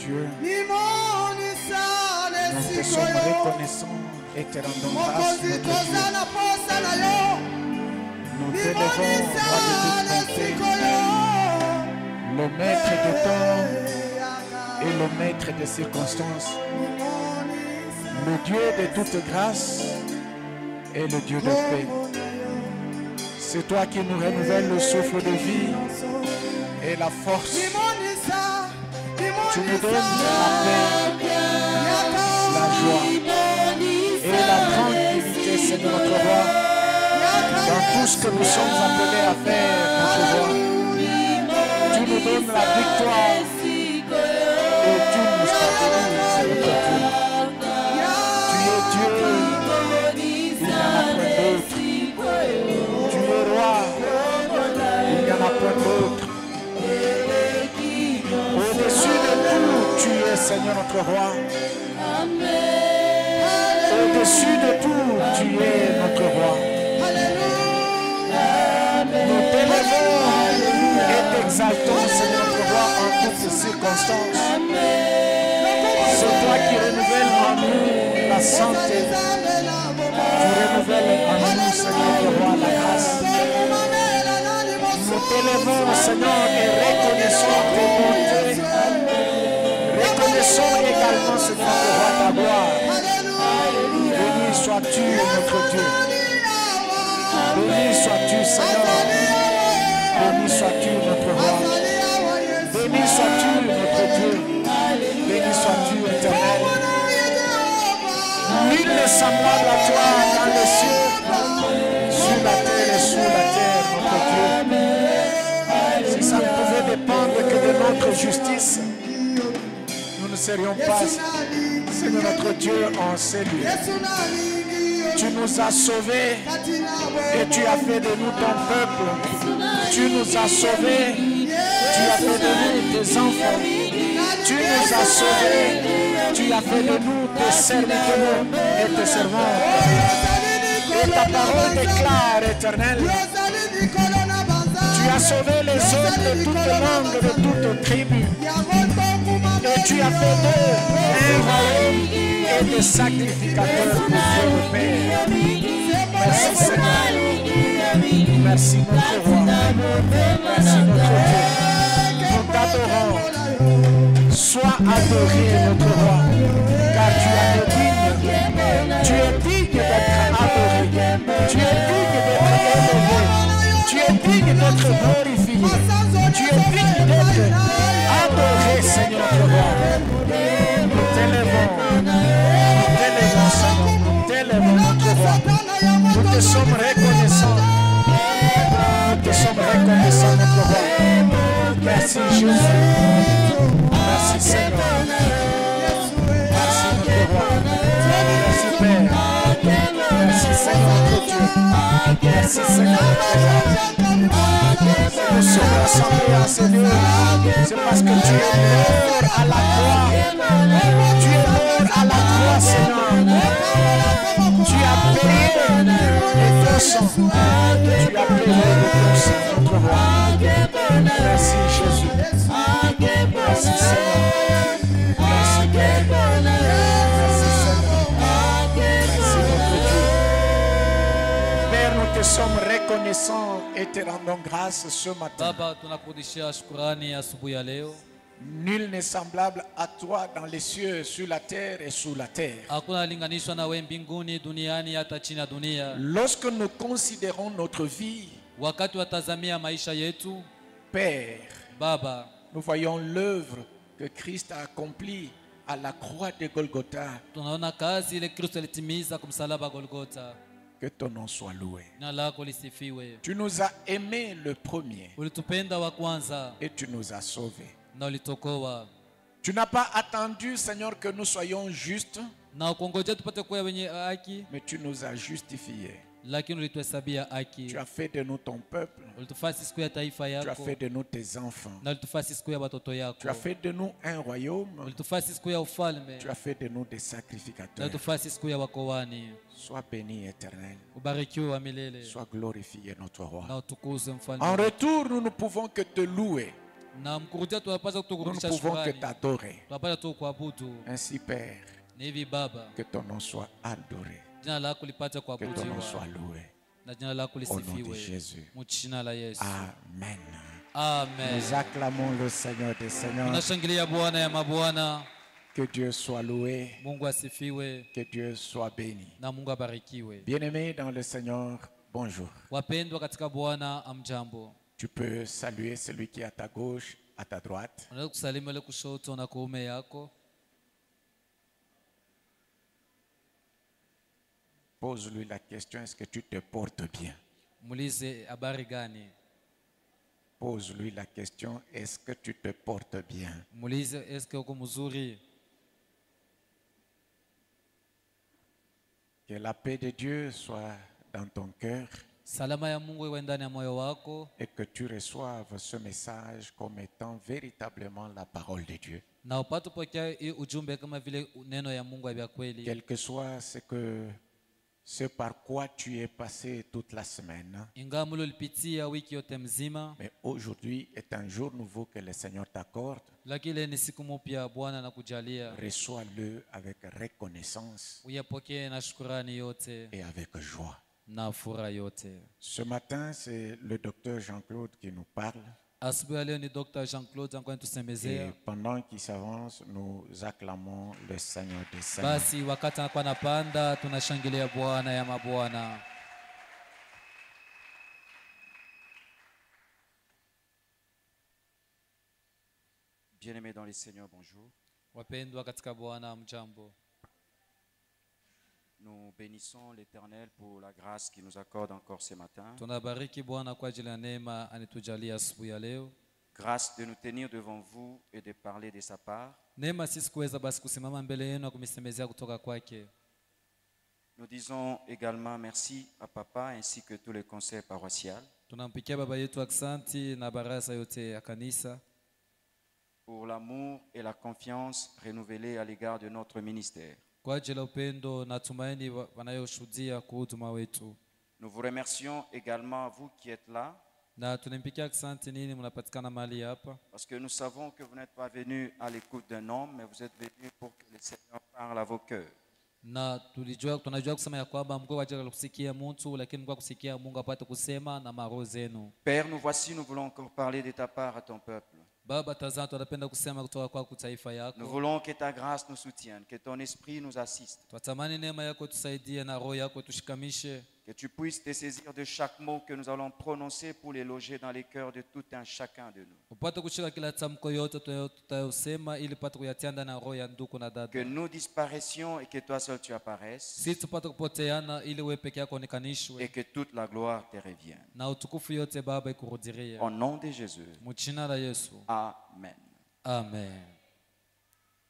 Dieu, nous te sommes reconnaissants et te rendons grâce, notre Dieu. Nous t'élevons, roi de toute bonté, le maître de temps et le maître des circonstances, le Dieu de toute grâce et le Dieu de paix. C'est toi qui nous renouvelles le souffle de vie et la force. Tu nous donnes la paix, la joie et la tranquillité, Seigneur notre roi, dans tout ce que nous sommes appelés à faire, notre roi. Tu nous donnes la victoire et tu nous stabilises, Seigneur notre Dieu. Tu es Dieu, il n'y en a point d'autre. Tu es roi, il n'y en a point d'autre. Au-dessus de tout, tu es Seigneur notre roi. Au-dessus de tout, tu es notre roi. Nous t'élevons et t'exaltons, Seigneur notre roi, en toutes circonstances. C'est toi qui renouvelles en nous la santé. Tu renouvelles en nous, Seigneur notre roi, la grâce. Nous t'élevons, Seigneur, et reconnaissons tes bontés. Reconnaissons également, Seigneur notre roi, ta gloire. Béni sois-tu, notre Dieu. Béni sois-tu, Seigneur. Béni sois-tu, notre roi. Béni sois-tu, notre Dieu. Béni sois-tu, éternel. Nul n'est semblable à toi dans les cieux, sur la terre et sous la terre, notre Dieu. Si ça ne pouvait dépendre que de notre justice, nous ne serions pas, Seigneur notre Dieu, en cellule. Tu nous as sauvés et tu as fait de nous ton peuple. Tu nous as sauvés, tu as fait de nous tes enfants. Tu nous as sauvés, tu as fait de nous tes serviteurs et tes servantes. Et ta parole déclare, éternel, tu as sauvé les hommes de toute langue, de toute tribu. Et tu as fait d'eux un royaume et des sacrificateurs pour Dieu le Père. Merci Seigneur. Merci notre roi. Merci notre Dieu. Nous t'adorons. Sois adoré notre roi. Car tu es digne. Tu es digne d'être adoré. Tu es digne d'être élevé. Tu es digne d'être glorifié. Tu es digne d'être adoré, Seigneur notre roi. Nous t'élevons. Nous t'élevons, Seigneur. Nous t'élevons, notre roi. Nous te sommes reconnaissants. Nous te sommes reconnaissants, notre roi. Merci Jésus. Merci Seigneur. Merci notre roi. Merci Père. Merci Seigneur notre Dieu. Merci Seigneur notre roi. Nous sommes rassemblés à ce lieu. C'est parce que tu es mort à la croix. Tu es mort à la croix, Seigneur. Tu as payé de ton sang. Tu as payé de ton sang, notre roi. Merci Jésus. Merci Seigneur. Merci Père. Merci Seigneur. Merci notre Dieu. Père, nous te sommes reconnaissants et te rendons grâce ce matin. Baba, tunakurudishia shukrani asubuhi ya leo. Nul n'est semblable à toi dans les cieux, sur la terre et sous la terre. Hakuna linganishwa na wewe mbinguni, duniani hata chini ya dunia. Lorsque nous considérons notre vie, Wakati watazamia maisha yetu, Père, Baba, nous voyons l'œuvre que Christ a accomplie à la croix de Golgotha. tunaona kazi ile Kristo alitimiza kumsalaba Golgotha. Que ton nom soit loué. Jina lako lisifiwe. Tu nous as aimés le premier Ulitupenda wa kwanza et tu nous as sauvés. na ulitokoa. Tu n'as pas attendu, Seigneur, que nous soyons justes, Na ukongojea tupate kuwa wenye haki, mais tu nous as justifiés. lakini ulituhesabia haki. Tu as fait de nous ton peuple. Ulitufanya sisi kuwa taifa Tu as yako, fait de nous tes enfants. na ulitufanya sisi kuwa watoto yako. Tu as fait de nous un royaume. Ulitufanya sisi kuwa ufalme, Tu as fait de nous des na sacrificateurs. ulitufanya sisi kuwa wakoani. Sois béni, éternel. Ubarikiwe wa milele Sois glorifié, notre roi. na utukuzwe En mfalme. retour, nous ne pouvons que te louer. na mkurudia tunapaswa Nous ne kutukurudisha pouvons que shukrani, t'adorer. tunapaswa tu kuabudu. Ainsi, Père, Ni hivi Baba, que ton nom soit adoré, jina lako lipate que ton nom soit kuabudiwa loué. na jina lako Au nom de lisifiwe Jésus. mu jina la Yesu. Amen. Amen. Nous acclamons le Seigneur des Seigneurs. Tunashangilia Bwana ya mabwana. Que Dieu soit loué, Mungu asifiwe que Dieu soit béni. na Mungu abarikiwe. Bien-aimés dans le Seigneur, bonjour. Wapendwa katika Bwana, amjambo. Tu peux saluer celui qui est à ta gauche, à ta droite. Unaweza kusalimu ile kushoto na kuume yako. Pose-lui la question, est-ce que tu te portes bien? Muulize habari gani. Pose-lui la question, est-ce que tu te portes bien? Muulize eske uko mzuri. Que la paix de Dieu soit dans ton cœur Salama ya Mungu iwe ndani ya moyo wako et que tu reçoives ce message comme étant véritablement la parole de Dieu. na upate kupokea hii ujumbe kama vile neno ya Mungu ya kweli. Quel que soit ce par quoi tu es passé toute la semaine, Ingawa mlipitia wiki yote mzima, mais aujourd'hui est un jour nouveau que le Seigneur t'accorde. lakini ni siku mpya Bwana anakujalia. Reçois-le avec reconnaissance Uyapokee na shukrani yote et avec joie. na furaha yote. Ce matin, c'est le docteur Jean-Claude qui nous parle. Asubuhi ya leo ni Dr. Jean-Claude Et anakuwa tusemezea. pendant qu'il s'avance, nous acclamons le Seigneur des Seigneurs. Basi wakati anakuwa napanda, tunashangilia Bwana ya mabwana. Bien-aimés dans les Seigneurs, bonjour. Wapendwa katika Bwana, mjambo. Nous bénissons l'Éternel pour la grâce qu'il nous accorde encore ce matin. Tunabariki Bwana kwa ajili ya neema anitujalia asubuhi ya leo. Grâce de nous tenir devant vous et de parler de sa part. Neema sisi kuweza basi kusimama mbele yenu na kumisemezea kutoka kwake. Nous disons également merci à Papa ainsi que tous les conseils paroissiaux Tunampikia baba yetu aksanti na baraza yote ya kanisa pour l'amour et la confiance renouvelée à l'égard de notre ministère. kwa ajili ya upendo na tumaini wanayoshuhudia kwa huduma wetu. Nous vous remercions également, vous qui êtes là, Na tunampikia aksanti nini mnapatikana mahali hapa, parce que nous savons que vous n'êtes pas venus à l'écoute d'un homme, mais vous êtes venus pour que le Seigneur parle à vos cœurs. na tunajua kusema ya kwamba mko kwa ajili ya kusikia mtu, lakini mko kusikia Mungu apate kusema na maroho zenu. Père, nous voici, nous voulons encore parler de ta part à ton peuple. Baba, tazama tunapenda kusema kutoka kwa taifa Nous yako. voulons que ta grâce nous soutienne, que ton esprit nous assiste, Twatamani neema yako tusaidie na roho yako tushikamishe, que tu puisses te saisir de chaque mot que nous allons prononcer pour les loger dans les cœurs de tout un chacun de nous. upate kushika kila tamko yote tutayosema ili upate kuyatia ndani ya roho ya ndugu na Que dada. nous disparaissions et que toi seul tu apparaisses, Sisi tupate kupoteana ili wewe peke yako et onekανishwe que toute la gloire te revienne. na utukufu yote Baba ikurudirie. Au nom de Jésus. Mu jina la Yesu. Amen. Amen.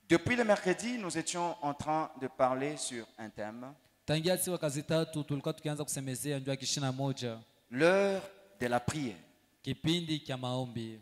Depuis le mercredi, nous étions en train de parler sur un thème, Tangia siku kazi tatu tulikuwa tukianza kusemezea njoo ya 21, l'heure de la prière. kipindi cha maombi.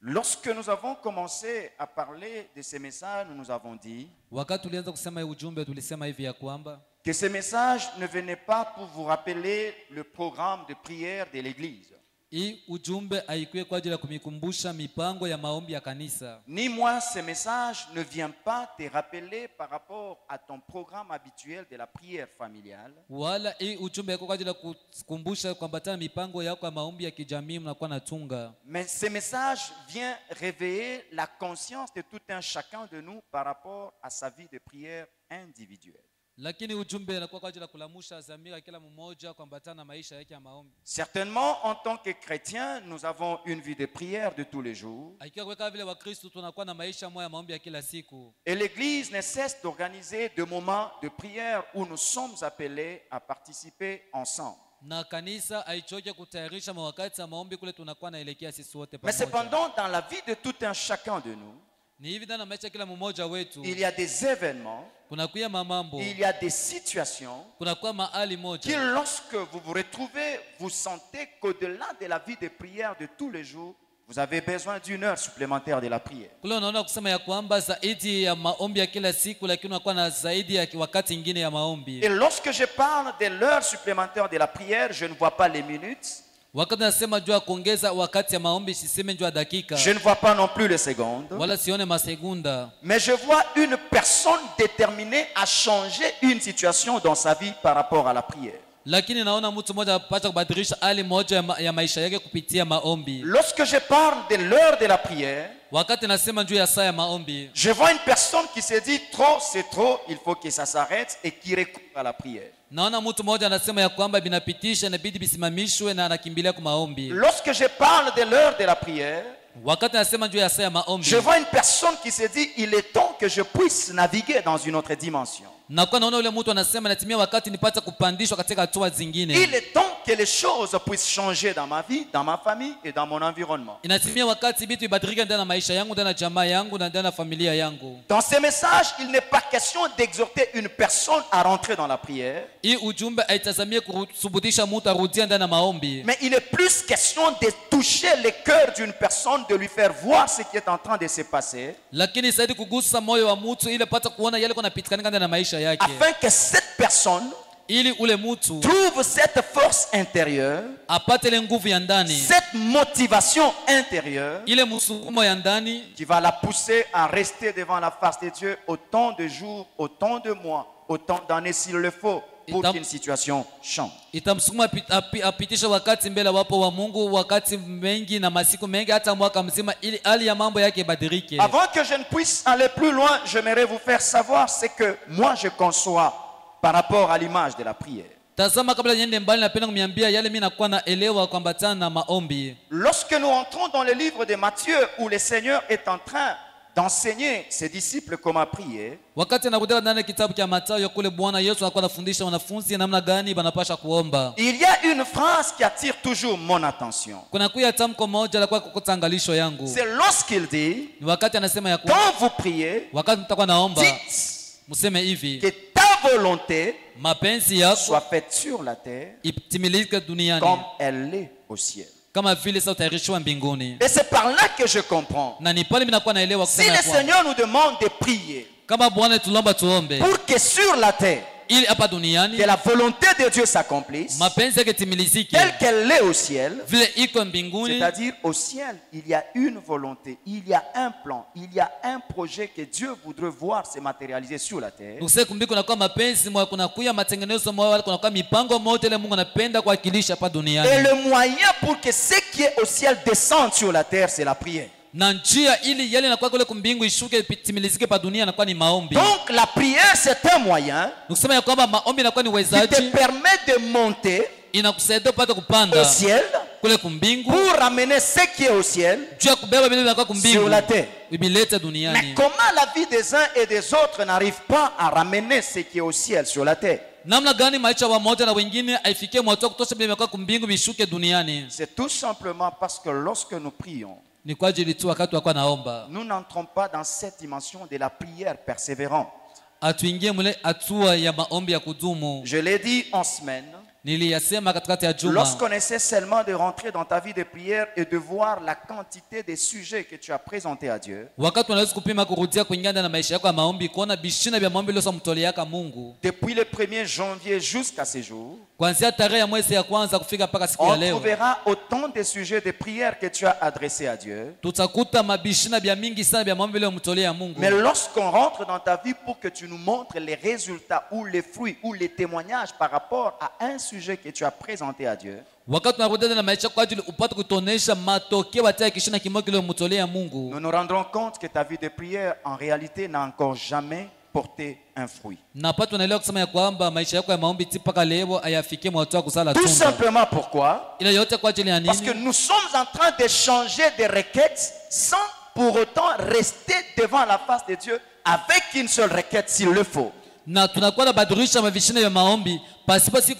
Lorsque nous avons commencé à parler de ces messages, nous nous avons dit Wakati tulianza kusema hii ujumbe tulisema hivi ya kwamba que ces messages ne venaient pas pour vous rappeler le programme de prière de l'Église. hii ujumbe haikuwe kwa ajili ya kumikumbusha mipango ya maombi ya kanisa. Ni moi, ces messages ne viennent pas te rappeler par rapport à ton programme habituel de la prière familiale. Wala hii ujumbe haikuwa kwa ajili ya kukumbusha kuambatana mipango yako ya maombi ya kijamii mnakuwa natunga. Mais ces messages viennent réveiller la conscience de tout un chacun de nous par rapport à sa vie de prière individuelle. Lakini ujumbe unakuwa kwa ajili ya kulamusha dhamira kila mmoja kuambatana na maisha yake ya maombi. Certainement, en tant que chrétiens, nous avons une vie de prière de tous les jours. Aikiwa kwa kama vile Wakristo tunakuwa na maisha moja ya maombi ya kila siku. Et l'Église ne cesse d'organiser des moments de prière où nous sommes appelés à participer ensemble. Na kanisa haichoke kutayarisha mawakati ya maombi kule tunakuwa naelekea sisi wote Mais pamoja. cependant, dans la vie de tout un chacun de nous, Ni hivi ndani ya maisha kila mmoja wetu il y a des événements, kunakuwa mamambo, il y a des situations kunakuwa mahali qui, moja lorsque vous vous retrouvez, vous sentez qu'au-delà de la vie de prière de tous les jours, vous avez besoin d'une heure supplémentaire de la prière. kule unaona kusema ya kwamba zaidi ya maombi ya kila siku, lakini unakuwa na zaidi ya wakati ingine ya maombi. Et lorsque je parle de l'heure supplémentaire de la prière, je ne vois pas les minutes, Wakati nasema juu ya kuongeza wakati ya maombi, siseme juu ya dakika. Je ne vois pas non plus les secondes. Wala sione masegunda. Mais je vois une personne déterminée à changer une situation dans sa vie par rapport à la prière. Lakini naona mtu mmoja anapata kubadilisha hali moja ya maisha yake kupitia maombi. Lorsque je parle de l'heure de la prière, Wakati nasema juu ya saa ya maombi, je vois une personne qui se dit trop, c'est trop, il faut que ça s'arrête et qui recourt à la prière. naona mtu mmoja anasema ya kwamba binapitisha inabidi bisimamishwe na anakimbilia kwa maombi. Lorsque je parle de l'heure de la prière, Wakati nasema juu ya saa ya maombi, je vois une personne qui se dit il est temps que je puisse naviguer dans une autre dimension. na kwa naona yule mtu anasema natimia wakati nipata kupandishwa katika hatua zingine. Il est temps que les choses puissent changer dans ma vie, dans ma famille et dans mon environnement. Inatimia wakati vitu ibadilike ndani ya maisha yangu, ndani ya jamaa yangu na ndani ya familia yangu. Dans ces messages, il n'est pas question d'exhorter une personne à rentrer dans la prière, Hii ujumbe haitazamie kuthubutisha mtu arudia ndani ya maombi, mais il est plus question de toucher le cœur d'une personne, de lui faire voir ce qui est en train de se passer, lakini zaidi kugusa moyo wa mtu ili apate kuona yale kunapitikana ndani ya maisha yake, afin que cette personne ili ule mtu trouve cette force intérieure, apate ile nguvu ya ndani, cette motivation intérieure ile msukumo ya ndani qui va la pousser à rester devant la face de Dieu autant de jours, autant de mois, autant d'années s'il le faut, pour qu'une situation change. itamsukuma apitishe wakati mbele wapo wa Mungu, wakati mengi na masiku mengi, hata mwaka mzima, ili hali ya mambo yake ibadilike. Avant que je ne puisse aller plus loin, j'aimerais vous faire savoir ce que moi je conçois par rapport à l'image de la prière. Tazama, kabla niende mbali, napenda kumiambia yale mimi nakuwa naelewa kuambatana na maombi. Lorsque nous entrons dans le livre de Matthieu, où le Seigneur est en train d'enseigner ses disciples comment prier, Wakati nakutoka ndani ya kitabu cha Mathayo, kule Bwana Yesu anakuwa anafundisha wanafunzi namna gani banapasha kuomba. il y a une phrase qui attire toujours mon attention. Kuna kuya tamko moja la kwa kukutangalisho yangu. C'est lorsqu'il dit, Ni wakati anasema ya kuwa quand vous priez, wakati mtakuwa naomba, dites mseme hivi: que ta volonté mapenzi yako soit faite sur la terre itimilike duniani comme elle l'est au ciel. kama vile sasa utayarishwa mbinguni. Et c'est par là que je comprends. Na ni pale mimi nakuwa naelewa Si kusema le ya kwamba Seigneur nous demande de prier kama Bwana tulomba tuombe pour que sur la terre, ili hapa duniani que la volonté de Dieu s'accomplisse, mapenzi yake timilizike telle qu'elle est au ciel, vile iko mbinguni. c'est-à-dire au ciel, il y a une volonté, il y a un plan, il y a un projet que Dieu voudrait voir se matérialiser sur la terre. Ukisema kumbi kunakuwa mapenzi moyo, kunakuwa matengenezo moyo, wala kunakuwa mipango moja ile Mungu anapenda kuwakilisha hapa Et duniani. le moyen pour que ce qui est au ciel descende sur la terre, c'est la prière. Na njia ili yale inakuwa kule kumbingu ishuke timilizike pa dunia inakuwa ni maombi. Donc la prière, c'est un moyen Ukisema ya kwamba maombi inakuwa ni qui te uwezaji, permet de monter inakusaidia upate au kupanda ciel kule kumbingu, pour ramener ce qui est au ciel juu ya kubeba vile vinakuwa sur kumbingu la terre. ibilete Mais duniani. comment la vie des uns et des autres n'arrive pas à ramener ce qui est au ciel sur la terre? Namna gani maisha wa moja na wengine aifikie mwato kutosha vile vinakuwa kumbingu vishuke duniani? C'est tout simplement parce que lorsque nous prions, Ni kwa ajili tu wakati wako naomba nous n'entrons pas dans cette dimension de la prière persévérante. atuingie mule hatua ya maombi ya kudumu. Je l'ai dit en semaine, Niliyasema katikati ya juma, lorsqu'on essaie seulement de rentrer dans ta vie de prière et de voir la quantité de sujets que tu as présentés à Dieu, wakati unaweza kupima kurudia kuingia ndani ya maisha yako ya maombi, kuona bishina vya maombi leo mtoleaka Mungu depuis le 1er janvier jusqu'à ce jour, kuanzia tarehe ya mwezi ya kwanza kufika mpaka siku ya on leo, trouvera autant de sujets de prière que tu as adressés à Dieu. tutakuta mabishina vya mingi sana vya maombi leo mtolea Mungu. Mais lorsqu'on rentre dans ta vie pour que tu nous montres les résultats ou les fruits ou les témoignages par rapport à un sujet que tu as présenté à Dieu, Wakati unarudia ndani ya maisha kwa ajili upate kutonesha matokeo hata kishina kimoja leo mtolea Mungu, nous nous rendrons compte que ta vie de prière en réalité n'a encore jamais porté un fruit. na pato unaelewa kusema ya kwamba maisha yako ya maombi mpaka leo ayafikie mwato wa kuzala Tout tunda. simplement pourquoi? Ile yote kwa ajili ya Parce que nini? nous sommes en train de changer de requêtes sans pour autant rester devant la face de Dieu avec une seule requête s'il le faut. Na tunakuwa na badilisha mavishina vya maombi pasipo si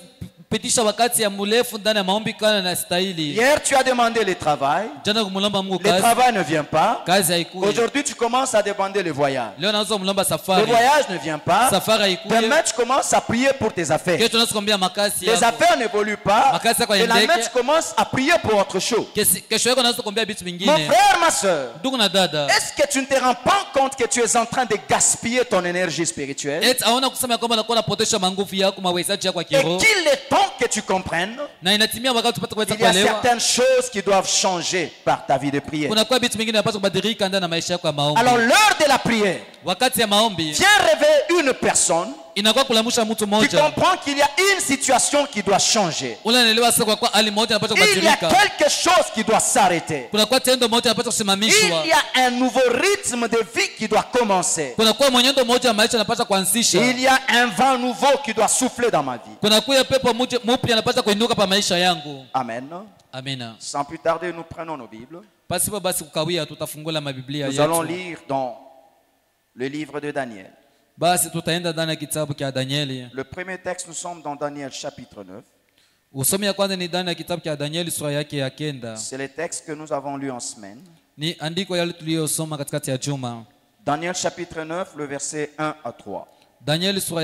kupitisha wakati ya mrefu ndani ya maombi kana na stahili. Hier, tu as demandé le travail. Jana kumulomba Mungu Le kazi, travail ne vient pas. kazi haikuji. Aujourd'hui, tu commences à demander le voyage. Leo naanza kumulomba Le safari, voyage ne vient pas. safari haikuji. Demain, tu commences à prier pour tes affaires. Kesho tunaanza kuombea makazi Les yako. affaires n'évoluent pas. Makazi yako Et la yaendeke. main, tu commences à prier pour autre chose. Kesho yako naanza kuombea vitu Mon vingine. frère, ma soeur, Ndugu na dada, est-ce que tu ne te rends pas compte que tu es en train de gaspiller ton énergie spirituelle? eti aona kusema ya kwamba nakuwa napotesha manguvu yako, mawezaji yako ya Et kiroho, qu'il est temps donc que tu comprennes, na inatimia wakati tupate kuweza il y a kuelewa certaines choses qui doivent changer par ta vie de prière. kuna kwa vitu vingine vinapaswa kubadilika ndani ya maisha yako ya maombi. Alors l'heure de la prière Wakati ya maombi vient réveiller une personne inakuwa kulamusha mtu qui mmoja comprend qu'il y a une situation qui doit changer. unaelewa sasa, kwa kuwa hali moja inapaswa Il y a kubadilika, quelque chose qui doit s'arrêter. kuna kwa tendo moja inapaswa kusimamishwa, Il y a un nouveau rythme de vie qui doit commencer. kuna kwa mwenendo mmoja wa maisha inapaswa kuanzisha, Il y a un vent nouveau qui doit souffler dans ma vie. kuna kwa pepo mpya inapaswa kuinuka pa maisha yangu. Amen. Amina. Sans plus tarder, nous prenons nos Bibles. Pasipo basi kukawia, tutafungula mabiblia Nous allons yetu. lire dans le livre de Daniel. Basi tutaenda ndani ya kitabu cha Danieli. Le premier texte, nous sommes dans Daniel chapitre 9. Usomi ya kwanza ni ndani ya kitabu cha Danieli sura yake ya 9. C'est le texte que nous avons lu en semaine. Ni andiko yale tuliyosoma katikati ya juma. Daniel chapitre 9, le verset 1 à 3. Danieli sura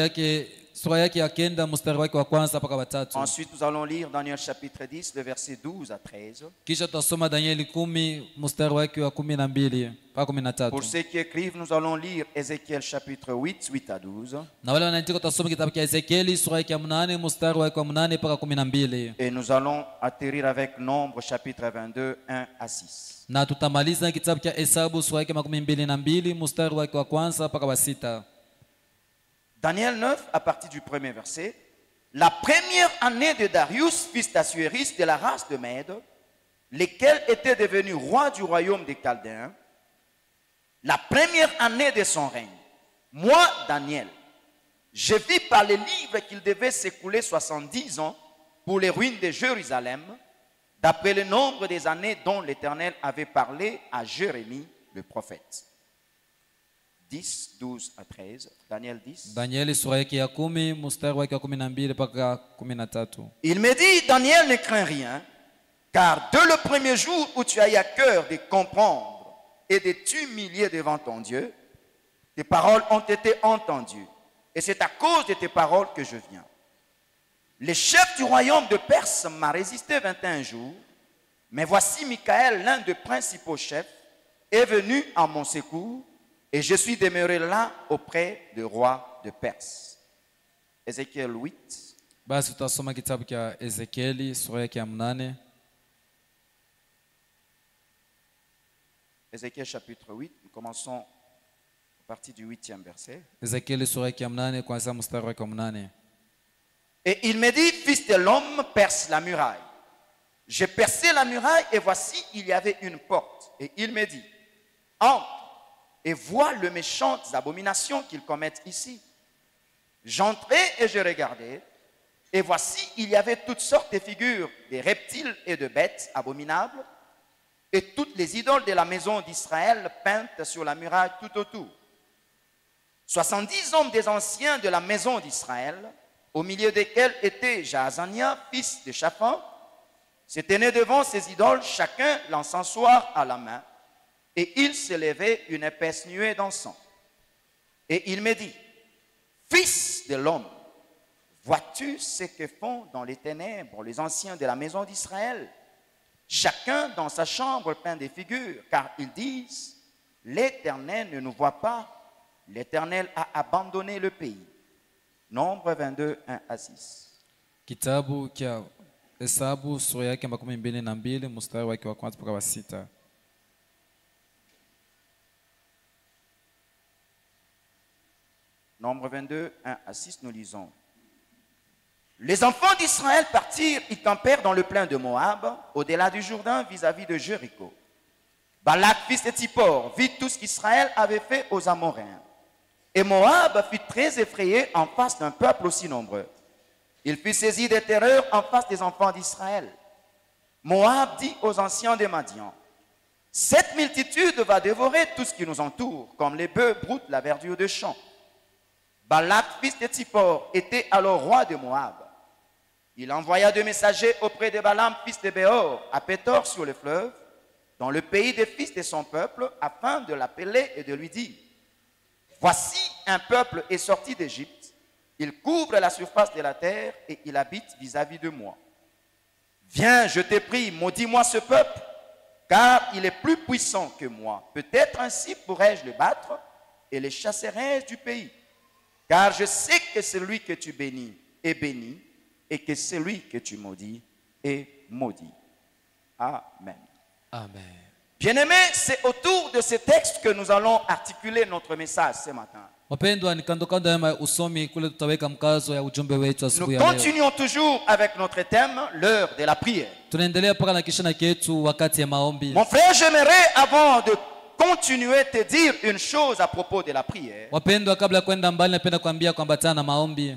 yake ya 9 mstari wake wa kwanza mpaka wa 3. Ensuite, nous allons lire Daniel chapitre 10, le verset 12 à 13. Kisha tutasoma Danieli 10 mstari wake wa 12 mpaka 13. Pour ceux qui écrivent, nous allons lire Ézéchiel chapitre 8, 8 à 12. Na wale wanaandika tutasoma kitabu cha Ezekieli sura yake ya 8 mstari wake wa 8 mpaka 12. Et nous allons atterrir avec Nombre chapitre 22, 1 à 6. Na tutamaliza kitabu cha Hesabu sura yake 22 mstari wake wa kwanza mpaka wa 6. Daniel 9, à partir du premier verset. La première année de Darius, fils d'Assuérus, de la race de Mède, lequel était devenu roi du royaume des Chaldéens, la première année de son règne, moi, Daniel, je vis par les livres qu'il devait s'écouler 70 ans pour les ruines de Jérusalem, d'après le nombre des années dont l'Éternel avait parlé à Jérémie, le prophète. 10, 12 à 13. Daniel 10. Danieli sura yake ya 10 mstari wake wa 12 mpaka 13. Il me dit, Daniel, ne crains rien, car dès le premier jour où tu as eu à cœur de comprendre et de t'humilier devant ton Dieu, tes paroles ont été entendues, et c'est à cause de tes paroles que je viens. Le chef du royaume de Perse m'a résisté 21 jours, mais voici Michaël, l'un des principaux chefs, est venu à mon secours, et je suis demeuré là auprès du roi de Perse. Ézéchiel 8. Basi tutasoma kitabu cha Ezekieli sura yake ya 8. Ézéchiel chapitre 8, nous commençons à partir du 8e verset. Ezekieli sura yake ya 8 kuanzia mstari wake wa 8. Et il me dit, fils de l'homme, perce la muraille. J'ai percé la muraille et voici, il y avait une porte. Et il me dit, entre et vois les méchantes abominations qu'ils commettent ici. J'entrai et je regardais, et voici, il y avait toutes sortes de figures, des reptiles et de bêtes abominables, et toutes les idoles de la maison d'Israël peintes sur la muraille tout autour. 70 hommes des anciens de la maison d'Israël, au milieu desquels était Jaazania, fils de Shaphan, se tenaient devant ces idoles, chacun l'encensoir à la main, et il s'élevait une épaisse nuée d'encens. Et il me dit, fils de l'homme, vois-tu ce que font dans les ténèbres les anciens de la maison d'Israël, chacun dans sa chambre peint des figures, car ils disent, l'Éternel ne nous voit pas, l'Éternel a abandonné le pays. Nombre 22, 1 à 6. Kitabu cha Hesabu sura yake 22 mstari wake wa kwanza mpaka wa 6. Nombre 22, 1 à 6, nous lisons. Les enfants d'Israël partirent, ils campèrent dans le plain de Moab, au-delà du Jourdain, vis-à-vis de Jéricho. Balak, fils de Tsippor, vit tout ce qu'Israël avait fait aux Amoréens. Et Moab fut très effrayé en face d'un peuple aussi nombreux. Il fut saisi de terreur en face des enfants d'Israël. Moab dit aux anciens de Madian, cette multitude va dévorer tout ce qui nous entoure, comme les bœufs broutent la verdure de champs. Balak, fils de Tsippor, était alors roi de Moab. Il envoya deux messagers auprès de Balaam, fils de Béor, à Pétor sur le fleuve, dans le pays des fils de son peuple, afin de l'appeler et de lui dire, voici un peuple est sorti d'Égypte, il couvre la surface de la terre et il habite vis-à-vis de moi. Viens, je te prie, maudis-moi ce peuple, car il est plus puissant que moi. Peut-être ainsi pourrais-je le battre et le chasserai du pays. Car je sais que celui que tu bénis est béni, et que celui que tu maudis est maudit. Amen. Amen. Bien-aimés, c'est autour de ce texte que nous allons articuler notre message ce matin. Wapendwa, ni kando kando ya usomi kule tutaweka mkazo ya ujumbe wetu Nous asubuhi ya leo. continuons toujours avec notre thème, l'heure de la prière. Tunaendelea mpaka na kishana chetu wakati ya maombi. Mon frère, j'aimerais avant de continuer te dire une chose à propos de la prière. Wapendwa, kabla ya kwenda mbali napenda kuambia kuambatana na maombi.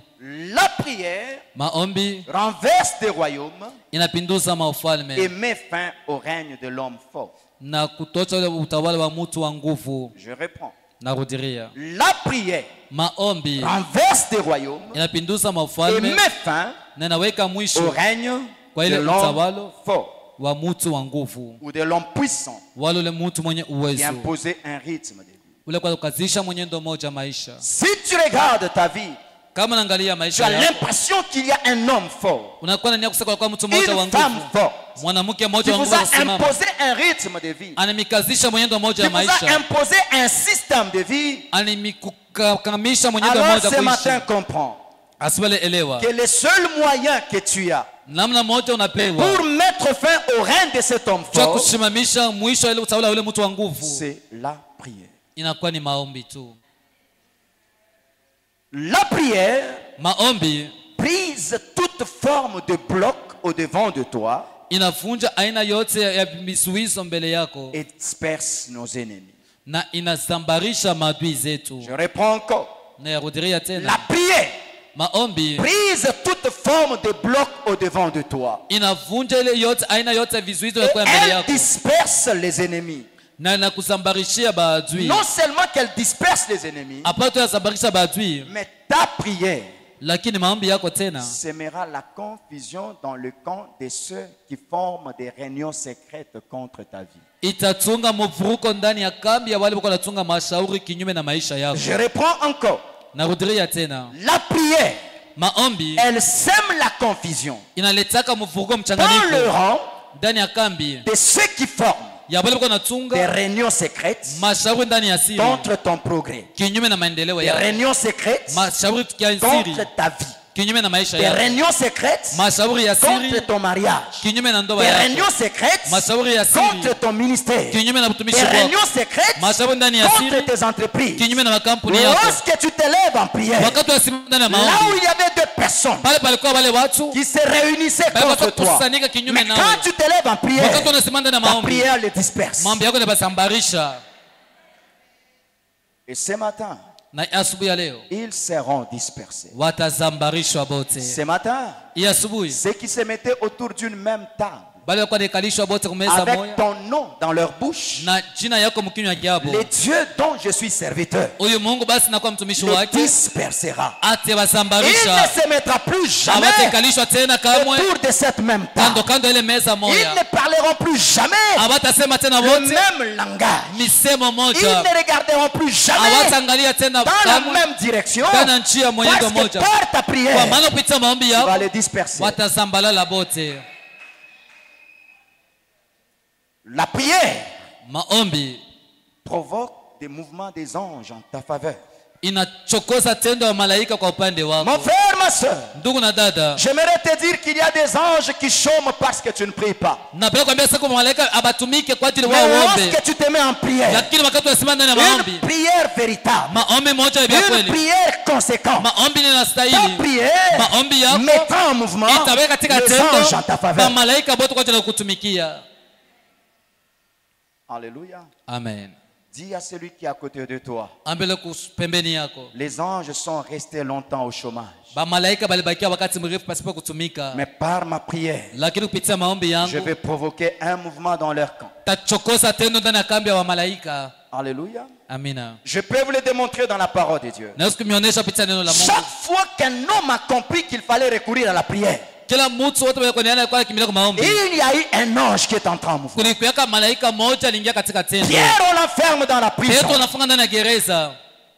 La prière Maombi renverse des royaumes inapinduza et maufalme met fin au règne de l'homme fort. na kutosha ule utawala wa mtu wa nguvu. Je reprends. Narudiria. La prière Maombi renverse des royaumes inapinduza et maufalme met fin na inaweka au mwisho règne kwa de ile l'homme utawala fort wa mtu wa nguvu, ou de l'homme puissant wale ule mtu mwenye qui uwezo imposait un rythme de vie. ule kwa kukazisha mwenyendo mmoja maisha. Si tu regardes ta vie, Kama naangalia tu maisha as yako l'impression qu'il y a un homme fort, unakuwa na nia kusema kwa mtu mmoja wa une femme nguvu, forte, mwanamke qui mmoja wa vous nguvu a kusimama, imposé un rythme de vie, animikazisha mwenyendo mmoja qui wa vous a maisha, imposé un système de vie. animikukamisha mwenyendo Alors mmoja ce matin, kuishi. comprends Asibale elewa que le seul moyen que tu as namna moja unapewa pour mettre fin au règne de cet homme cha fort, kusimamisha mwisho ile utawala ule mtu wa nguvu c'est la prière. inakuwa ni maombi tu. La prière Maombi brise toute forme de bloc au devant de toi inavunja aina yote ya misuizo mbele yako et disperse nos ennemis. na inasambarisha maadui zetu. Je reprends encore. Na yarudiria tena, La prière maombi brise toute forme de bloc au devant de toi. inavunja ile yote aina yote ya vizuizo ya Et kwa mbele elle yako disperse les ennemis. na inakusambarishia maadui. Non seulement qu'elle disperse les ennemis, Apato yasambarisha maadui, mais ta prière lakini maombi yako tena sèmera la confusion dans le camp de ceux qui forment des réunions secrètes contre ta vie. itatunga mvuruko ndani ya kambi ya wale wako natunga mashauri kinyume na maisha yako. Je reprends encore. Narudiria tena, La prière, maombi elle sème la confusion inaletaka mvuruko dans le mchanganyiko rang ndani ya kambi de ceux qui forment ya wale wako des natunga réunions secrètes mashauri ndani ya siri contre ton progrès, kinyume na maendeleo des yako, réunions secrètes mashauri ya siri contre ta vie, kinyume na maisha des yako, réunions secrètes mashauri ya contre siri ton mariage, kinyume na ndoa des yako, réunions secrètes mashauri ya siri contre ton ministère, kinyume na des utumishi wako, réunions secrètes mashauri ndani ya contre siri tes entreprises. kinyume na makampuni yako. Lorsque tu te lèves en prière, Wakati wasimama ndani ya là où maombi, il y avait deux personnes pale palikuwa wale watu qui se réunissaient pale contre watu toi, kusanyika kinyume mais nawe. quand tu te lèves en prière, Wakati wanasimama ndani ya ta maombi, prière les disperse. maombi yako yanabasambarisha. Et ce matin, Na asubuhi ya leo ils seront dispersés. watazambarishwa bote. Ce matin, Hii asubuhi ceux qui se mettaient autour d'une même table, bale walikuwa wanakalishwa bote kumeza avec moja ton nom dans leur bouche, na jina yako mkinywa kyabo. le Dieu dont je suis serviteur Huyu Mungu basi nakuwa mtumishi le wake dispersera. ate Il wasambarisha, ne se mettra plus jamais hawatakalishwa tena kamwe autour de cette même kando table. kando ya ile meza Ils moja, ne parleront plus jamais hawatasema tena le wote même langage. misemo Ils moja, ne regarderont plus jamais hawataangalia tena dans la kamwe même direction. ndani ya njia Parce mwenendo que moja, par ta kwa prière, maana kupitia maombi tu vas yako les disperser. watazambalala bote. La prière Maombi provoque des mouvements des anges en ta faveur. inachokoza tendo wa malaika kwa upande Mon wako. frère, ma soeur, Ndugu na dada, j'aimerais te dire qu'il y a des anges qui chôment parce que tu ne pries pas. napenda kuambia sasa kwa malaika abatumike kwa ajili Mais wao waombe, lorsque tu te mets en prière, lakini wakati unasimama ndani ya maombi, une prière véritable, maombi moja ya une kweli, prière conséquente, maombi ta ninastahili, prière maombi yako mettra en mouvement itaweka katika les anges en tendo ta faveur. malaika bote kwa ajili ya kutumikia. Alléluia. Amen. Dis à celui qui est à côté de toi, Ambele pembeni yako, les anges sont restés longtemps au chômage. ba malaika balibakia wakati mrefu pasipo kutumika, Mais par ma prière, lakini kupitia maombi je yangu vais provoquer un mouvement dans leur camp. tachokoza tendo ndani ya kambi ya wa malaika. Alléluia. Amina. Je peux vous le démontrer dans la parole de Dieu. Naweza kumionyesha picha neno la Mungu. Chaque fois qu'un homme a compris qu'il fallait recourir à la prière, Kila mtu wote walikuwa kwa kimbilia kwa maombi, il y a eu un ange qui est entré en mouvement. kulikuwa malaika moja aliingia katika tendo. Pierre, on l'enferme dans la prison. Petro anafunga ndani ya gereza.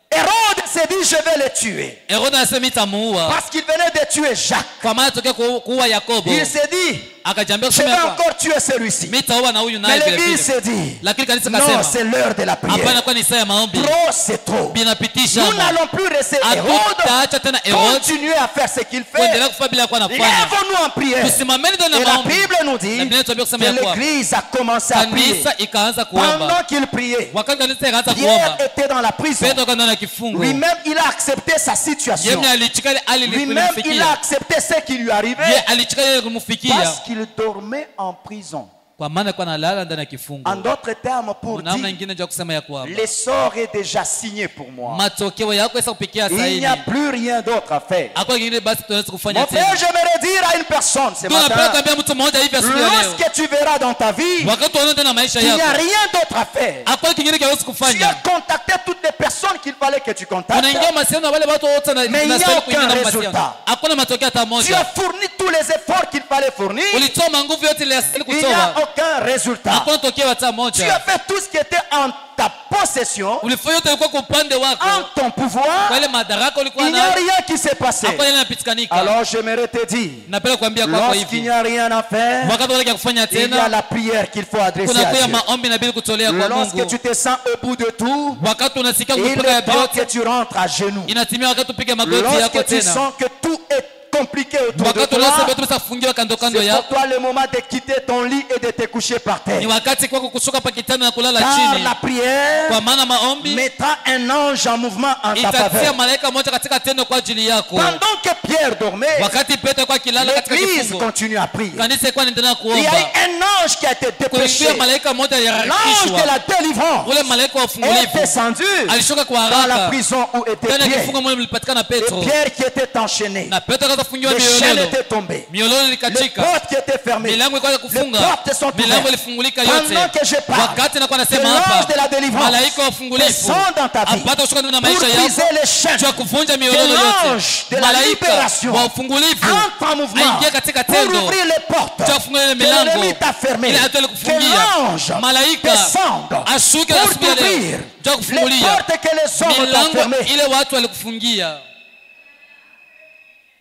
Hérode s'est dit, je vais le tuer. Herode anasema itamuua Parce qu'il venait de tuer Jacques. kwa maana tokea kuua Yakobo. Il s'est dit, Akajiambia je vais kusema kwa encore tuer celui-ci. mitaoa na huyu Mais naye vile l'église vile. se dit, Lakini kanisa non, kasema c'est l'heure de la prière. hapana, kwa ni saa ya maombi. Trop, c'est trop. Binapitisha. Nous n'allons plus rester Hérode, Hatutaacha tena Herode continuer à faire ce qu'il fait. kuendelea kufanya bila kuwa nafanya. Lèvons-nous en prière. Tusimameni ndani ya Et la maombi. Bible nous dit Na Biblia inatuambia kusema ya que kwamba l'église a commencé à prier. kanisa ikaanza kuomba. Pendant qu'il priait, Wakati kanisa ikaanza Pierre kuomba, était dans la prison. Petro akaenda na kifungo. Lui-même, il a accepté sa situation. Yeye alichukua ile hali Lui-même, il a ilimfikia. accepté ce qui lui arrivait Yeye alichukua ile kumfikia parce qu'il dormait en prison. kwa maana kwa analala ndani ya kifungo. En d'autres termes, pour Namna dire, nyingine ya kusema ya kwamba l'essor est déjà signé pour moi. matokeo yako yasa kupikia Il sahihi. n'y a plus rien d'autre à faire. Hakuna kingine basi tunaweza kufanya Mon frère, tena. j'aimerais dire à une personne ce Tunapenda matin, kuambia mtu mmoja hivi asubuhi ya leo. lorsque tu verras dans ta vie, Wakati unaona tena maisha il n'y a yako, rien d'autre à faire. hakuna kingine kinaweza Tu kufanya. as contacté toutes les personnes qu'il fallait que tu contactes. Unaingia masiano na wale watu wote na Mais il n'y a nastahili kuingia aucun na résultat. masiano. Hakuna matokeo hata Tu as moja. fourni tous les efforts qu'il fallait fournir. Ulitoa manguvu yote ile yastahili Il n'y a kutoa. aucun résultat. Hakuna tokeo hata Tu as moja. fait tout ce qui était en ta possession, Ulifanya yote ilikuwa kwa upande wako. en ton pouvoir. Kwa ile madaraka ulikuwa Il n'y a nayo. rien qui s'est passé. Hakuna ile inapitikanika. Alors j'aimerais te dire, Napenda kuambia kwako lorsqu'il hivi. n'y a rien à faire, Wakati unataka kufanya il y a tena, la prière qu'il faut adresser kuna à kuya Dieu. maombi inabidi kutolea kwa Lorsque Mungu. tu te sens au bout de tout, Wakati unasikia il kupiga ya est temps que vyote, tu rentres à genoux. inatimia wakati upige magoti yako Lorsque tu tena. sens que tout est compliqué autour de Wakati unaona toi, vitu visafungiwa kando kando c'est pour yako, toi le moment de quitter ton lit et de te coucher par ni terre. wakati kwako kushuka pa kitanda na kulala Car chini. la prière Kwa maana maombi mettra un ange en mouvement en ta itatia faveur. malaika moja katika tendo kwa ajili yako. Pendant que Pierre dormait, Wakati Petro kwa kilala katika l'église kifungo, continue à prier. kanisa ilikuwa inaendelea Il y a eu kuomba. un ange qui a été dépêché. Kulikuwa malaika moja L'ange de aliharakishwa. la délivrance Ule malaika wa est ufungulivu descendu alishuka kwa dans la haraka prison où était ndani ya Pierre. kifungo moja mlipatikana Et Petro, Pierre qui était enchaîné. na Petro akaanza kufungiwa Les chaînes miololo. étaient tombées. Miololo Les ilikachika, portes qui étaient fermées. milango ilikuwa Les kufunga, portes sont milango ouvertes. ilifungulika yote. Pendant que je parle, Wakati nakuwa que nasema l'ange hapa, de la délivrance malaika wa ufungulivu descend dans ta vie apata kushuka ndani ya pour maisha briser yako les chaînes. juu ya kuvunja Que miololo l'ange yote. de la Malaika libération wa ufungulivu entre en mouvement aingie katika pour tendo ouvrir les portes juu ya kufungua ile que milango l'ennemi t'a fermées. ili atele Que kufungia. l'ange Malaika descende ashuke pour asubuhi ya leo t'ouvrir juu ya les kufungulia portes que les hommes t'ont milango fermées. ile watu walikufungia.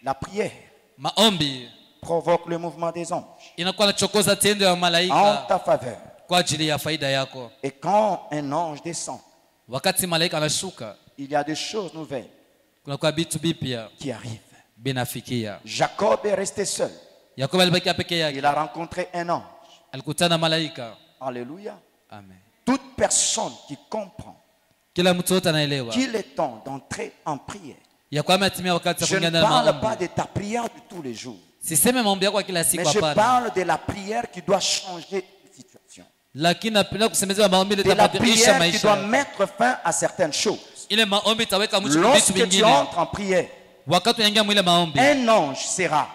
La prière Maombi provoque le mouvement des anges inakuwa nachokoza tendo ya en malaika ta faveur. kwa ajili ya faida yako. Et quand un ange descend, Wakati malaika anashuka, il y a des choses nouvelles kunakuwa vitu vipya qui arrivent. binafikia. Jacob est resté seul. Yakobo alibakia peke yake, Il a rencontré un ange. alikutana malaika. Alléluia. Amen. Toute personne qui comprend Kila mtu yote anaelewa qu'il est temps d'entrer en prière. ya kwamba atimia wakati wa Je ne kuingia ndani ya parle pas maombi. de ta prière de tous les jours, Siseme maombi yako ya kila siku, mais je hapana, parle de la prière qui doit changer une situation. lakini napenda kusemezea maombi De la itabadilisha prière qui doit maisha. mettre fin à certaines choses. Ile maombi itaweka mwisho kwa vitu Lorsque tu vingine. entres en prière, Wakati unaingia mwile maombi, un ange sera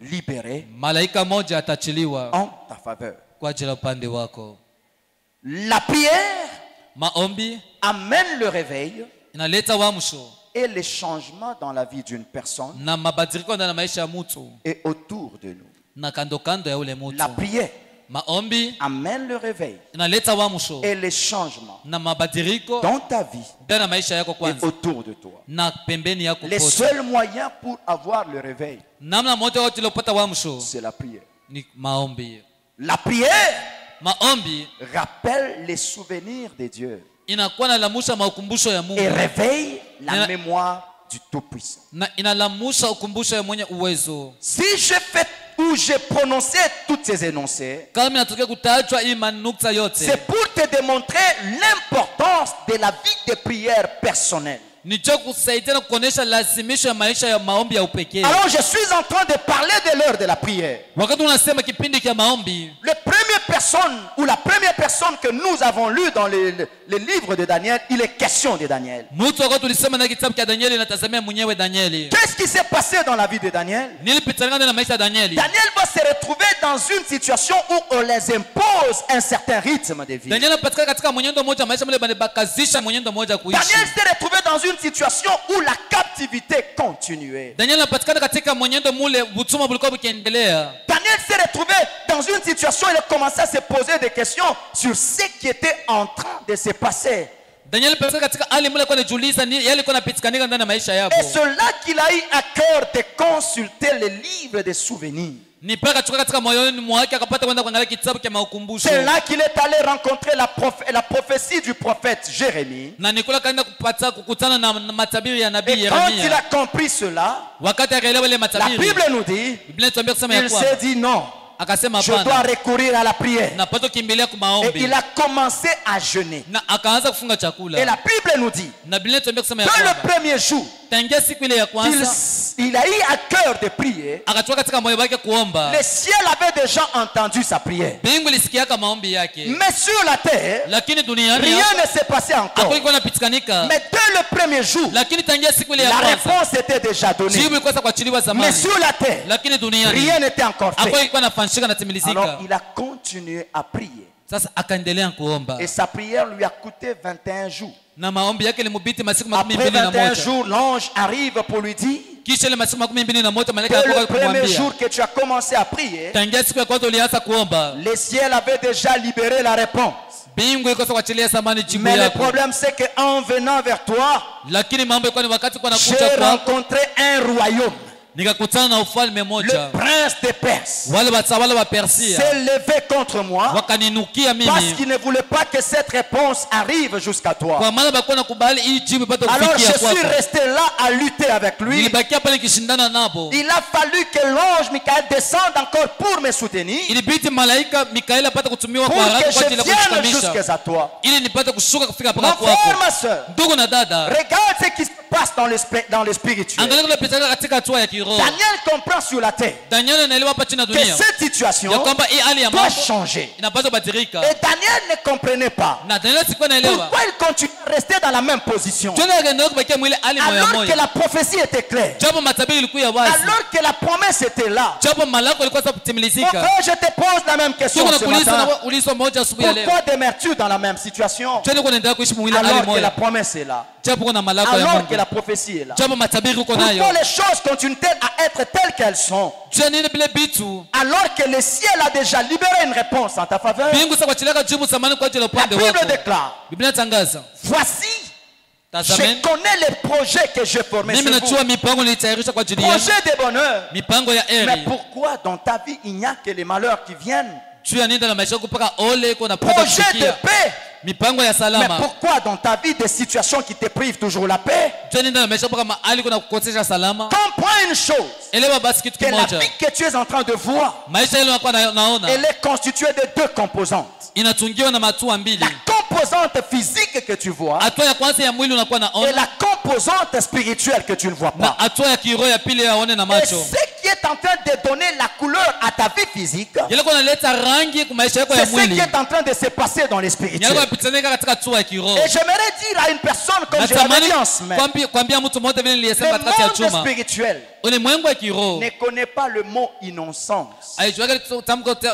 libéré malaika moja atachiliwa en ta faveur. kwa ajili ya upande wako. La prière Maombi amène le réveil inaleta uamsho et les changements dans la vie d'une personne na mabadiliko ndani ya maisha ya mtu et autour de nous. na kando kando ya ule mtu. La prière Maombi amène le réveil inaleta uamsho et les changements na mabadiliko dans ta vie ndani ya maisha yako et kwanza autour de toi. na pembeni yako Les kote. seuls moyens pour avoir le réveil, Namna moja watu iliyopata uamsho c'est la prière. ni maombi. La prière Maombi rappelle les souvenirs de Dieu inakuwa inalamusha maukumbusho ya et Mungu réveille la Nina- mémoire du Tout-Puissant. na inalamusha ukumbusho ya mwenye uwezo. Si j'ai fait ou j'ai prononcé toutes ces énoncés, Kama inatokea kutajwa hii manukta c'est yote pour te démontrer l'importance de la vie de prière personnelle. ni cho kusaidia na kuonesha lazimisho ya maisha ya maombi ya upekee. Alors je suis en train de parler de l'heure de la prière. Wakati unasema kipindi cha maombi, La première personne ou la première personne que nous avons lu dans les livres de Daniel, il est question de Daniel. mtu wakati ulisema na kitabu cha Danieli inatazamia mwenyewe Danieli. Qu'est-ce qui s'est passé dans la vie de Daniel? Nilipitana na maisha ya Danieli. Daniel va se retrouver dans une situation où on les impose un certain rythme de vie. Danieli anapatikana katika mwenendo mmoja maisha mle bakazisha mwenendo mmoja kuishi. Daniel s'est retrouvé dans une situation où la captivité continuait. Danieli anapatikana katika mwenendo mule utumwa bulikuwa bukiendelea. Daniel s'est retrouvé dans une situation où il a commencé à se poser des questions sur ce qui était en train de se passer. Danieli anapatikana katika hali mule kwa anajiuliza ni yale alikuwa anapitikanika ndani ya maisha yapo. Et c'est là qu'il a eu à cœur de consulter les livres des souvenirs. ni mpaka kutoka katika moyoni mwake akapata kwenda kuangalia kitabu cha makumbusho. C'est là qu'il est allé rencontrer la prophétie du prophète Jérémie. Na nikola kaenda kupata kukutana na matabiri ya nabii Et quand il Yeremia. a compris cela, Wakati akaelewa ile la matabiri, Bible nous dit, Biblia inatuambia kusema ya il kwamba s'est dit non, akasema je dois hapana, recourir à la prière. napata kukimbilia kwa Et maombi. il a commencé à jeûner. Na akaanza kufunga Et chakula. la Bible nous dit Na Biblia inatuambia kusema ya que le kwamba premier jour, tangia siku ile ya kwanza il a eu à cœur de prier, akatoka katika moyo wake kuomba. le ciel avait déjà entendu sa prière. Mbingu ilisikiaka maombi yake. Mais sur la terre, Lakini duniani rien ne s'est passé encore. hakuikuwa napitikanika. Mais dès le premier jour, Lakini tangia siku ile ya la kwanza réponse était déjà donnée. jibu ilikuwa sasa kuachiliwa Mais zamani. sur la terre, Lakini duniani rien n'était encore fait. hakuikuwa nafanishika na timilizika. Alors il a continué à prier. Sasa akaendelea kuomba. Et sa prière lui a coûté 21 jours. Na maombi yake ilimubiti masiku Après 21 21 jours, l'ange arrive pour lui dire Kisha ile masiku 21 malaika que alikuwa le premier kumwambia, jour que tu as commencé à prier, tangia siku ya kwanza ulianza kuomba, le ciel avait déjà libéré la réponse. mbingu iko kuachilia samani jibu Mais le yako. problème c'est qu'en venant vers toi, Lakini mambo yalikuwa ni wakati kwa nakuja j'ai kwako, rencontré un royaume. nikakutana na ufalme Le moja. prince des Perses Wale watawala wa Persia s'est levé contre moi wakaninukia parce mimi, qu'il ne voulait pas que cette réponse arrive jusqu'à toi. kwa maana bakuwa nakubali hii jibu ipate Alors je kufikia suis kwako. resté là à lutter avec lui. Nilibakia pale nikishindana nabo. Il a fallu que l'ange Michael descende encore pour me soutenir, Ilibidi malaika Mikaeli apate kutumiwa pour kwa que haraka kwa je ajili ya vienne kushikamisha, jusqu'à toi. ili nipate kushuka kufika Mon mpaka kwako. frère, ma soeur, Ndugu na dada, regarde ce qui se passe dans le spirituel. angalia kunapita katika hatua ya kiroho. Daniel comprend sur la terre Daniel anaelewa hapa chini ya que dunia cette situation ya kwamba hii hali ya doit mambo changer. inapaswa badilika. Et Daniel ne comprenait pas Na Daniel sikuwa naelewa. pourquoi il continue à rester dans la même position Tuna akaendelea kubakia mwili hali moya alors que moya. la prophétie était claire, Japo matabiri ilikuwa ya wazi. alors que la promesse était là. Japo malako ilikuwa sasa Mon kutimilizika. frère, je te pose la même question Tuko ce nakuuliza matin. na ulizo moja asubuhi ya leo. Pourquoi demeures-tu dans la même situation Tena kunaendelea kuishi mwili hali alors que la moya. promesse est là, Japo kuna malako ya alors que la Mungu. prophétie est là? Japo matabiri uko nayo. Pourquoi les choses continuent-elles à être telles qu'elles sont Jua nini bile bitu? alors que le ciel a déjà libéré une réponse en ta faveur? Mbingu sasa kuachilika jibu samani kwa ajili ya La upande Bible wako. déclare, Biblia inatangaza, voici, je tazameni connais les projets que je formais mimi sur najua vous. mipango nilitayarisha kwa ajili yenu. Projet de bonheur. Mipango ya Mais heri. pourquoi dans ta vie il n'y a que les malheurs qui viennent? Juu ya nini na maisha yako mpaka ole iko napata Projet de kufikia. paix. Mipango ya Mais salama. pourquoi dans ta vie des situations qui te privent toujours la paix? Juu ya nini na maisha mpaka mahali kuna kukosesha salama. Comprends une chose, Elewa basi kitu que la kimoja. vie que tu es en train de voir, Maisha ile unakuwa naona elle est constituée de deux composantes. inatungiwa na matua mbili. La composante physique que tu vois Hatua ya kwanza ya mwili unakuwa et naona la composante spirituelle que tu ne vois na pas. hatua ya kiroho ya pili yaone na Et macho. ce qui est en train de donner la couleur à ta vie physique, Yale kwa naleta rangi kwa maisha yako c'est ya ce qui mwili. est en train de se passer dans les Yale spirituels. kwa pitanika katika hatua ya kiroho. Et j'aimerais dire à une personne comme je l'avais Natamani dit en semaine, kwambia mtu mmoja vile le niliyesema katikati ya monde chuma. spirituel Ulimwengu wa kiroho ne connaît pas le mot innocence. aijuaga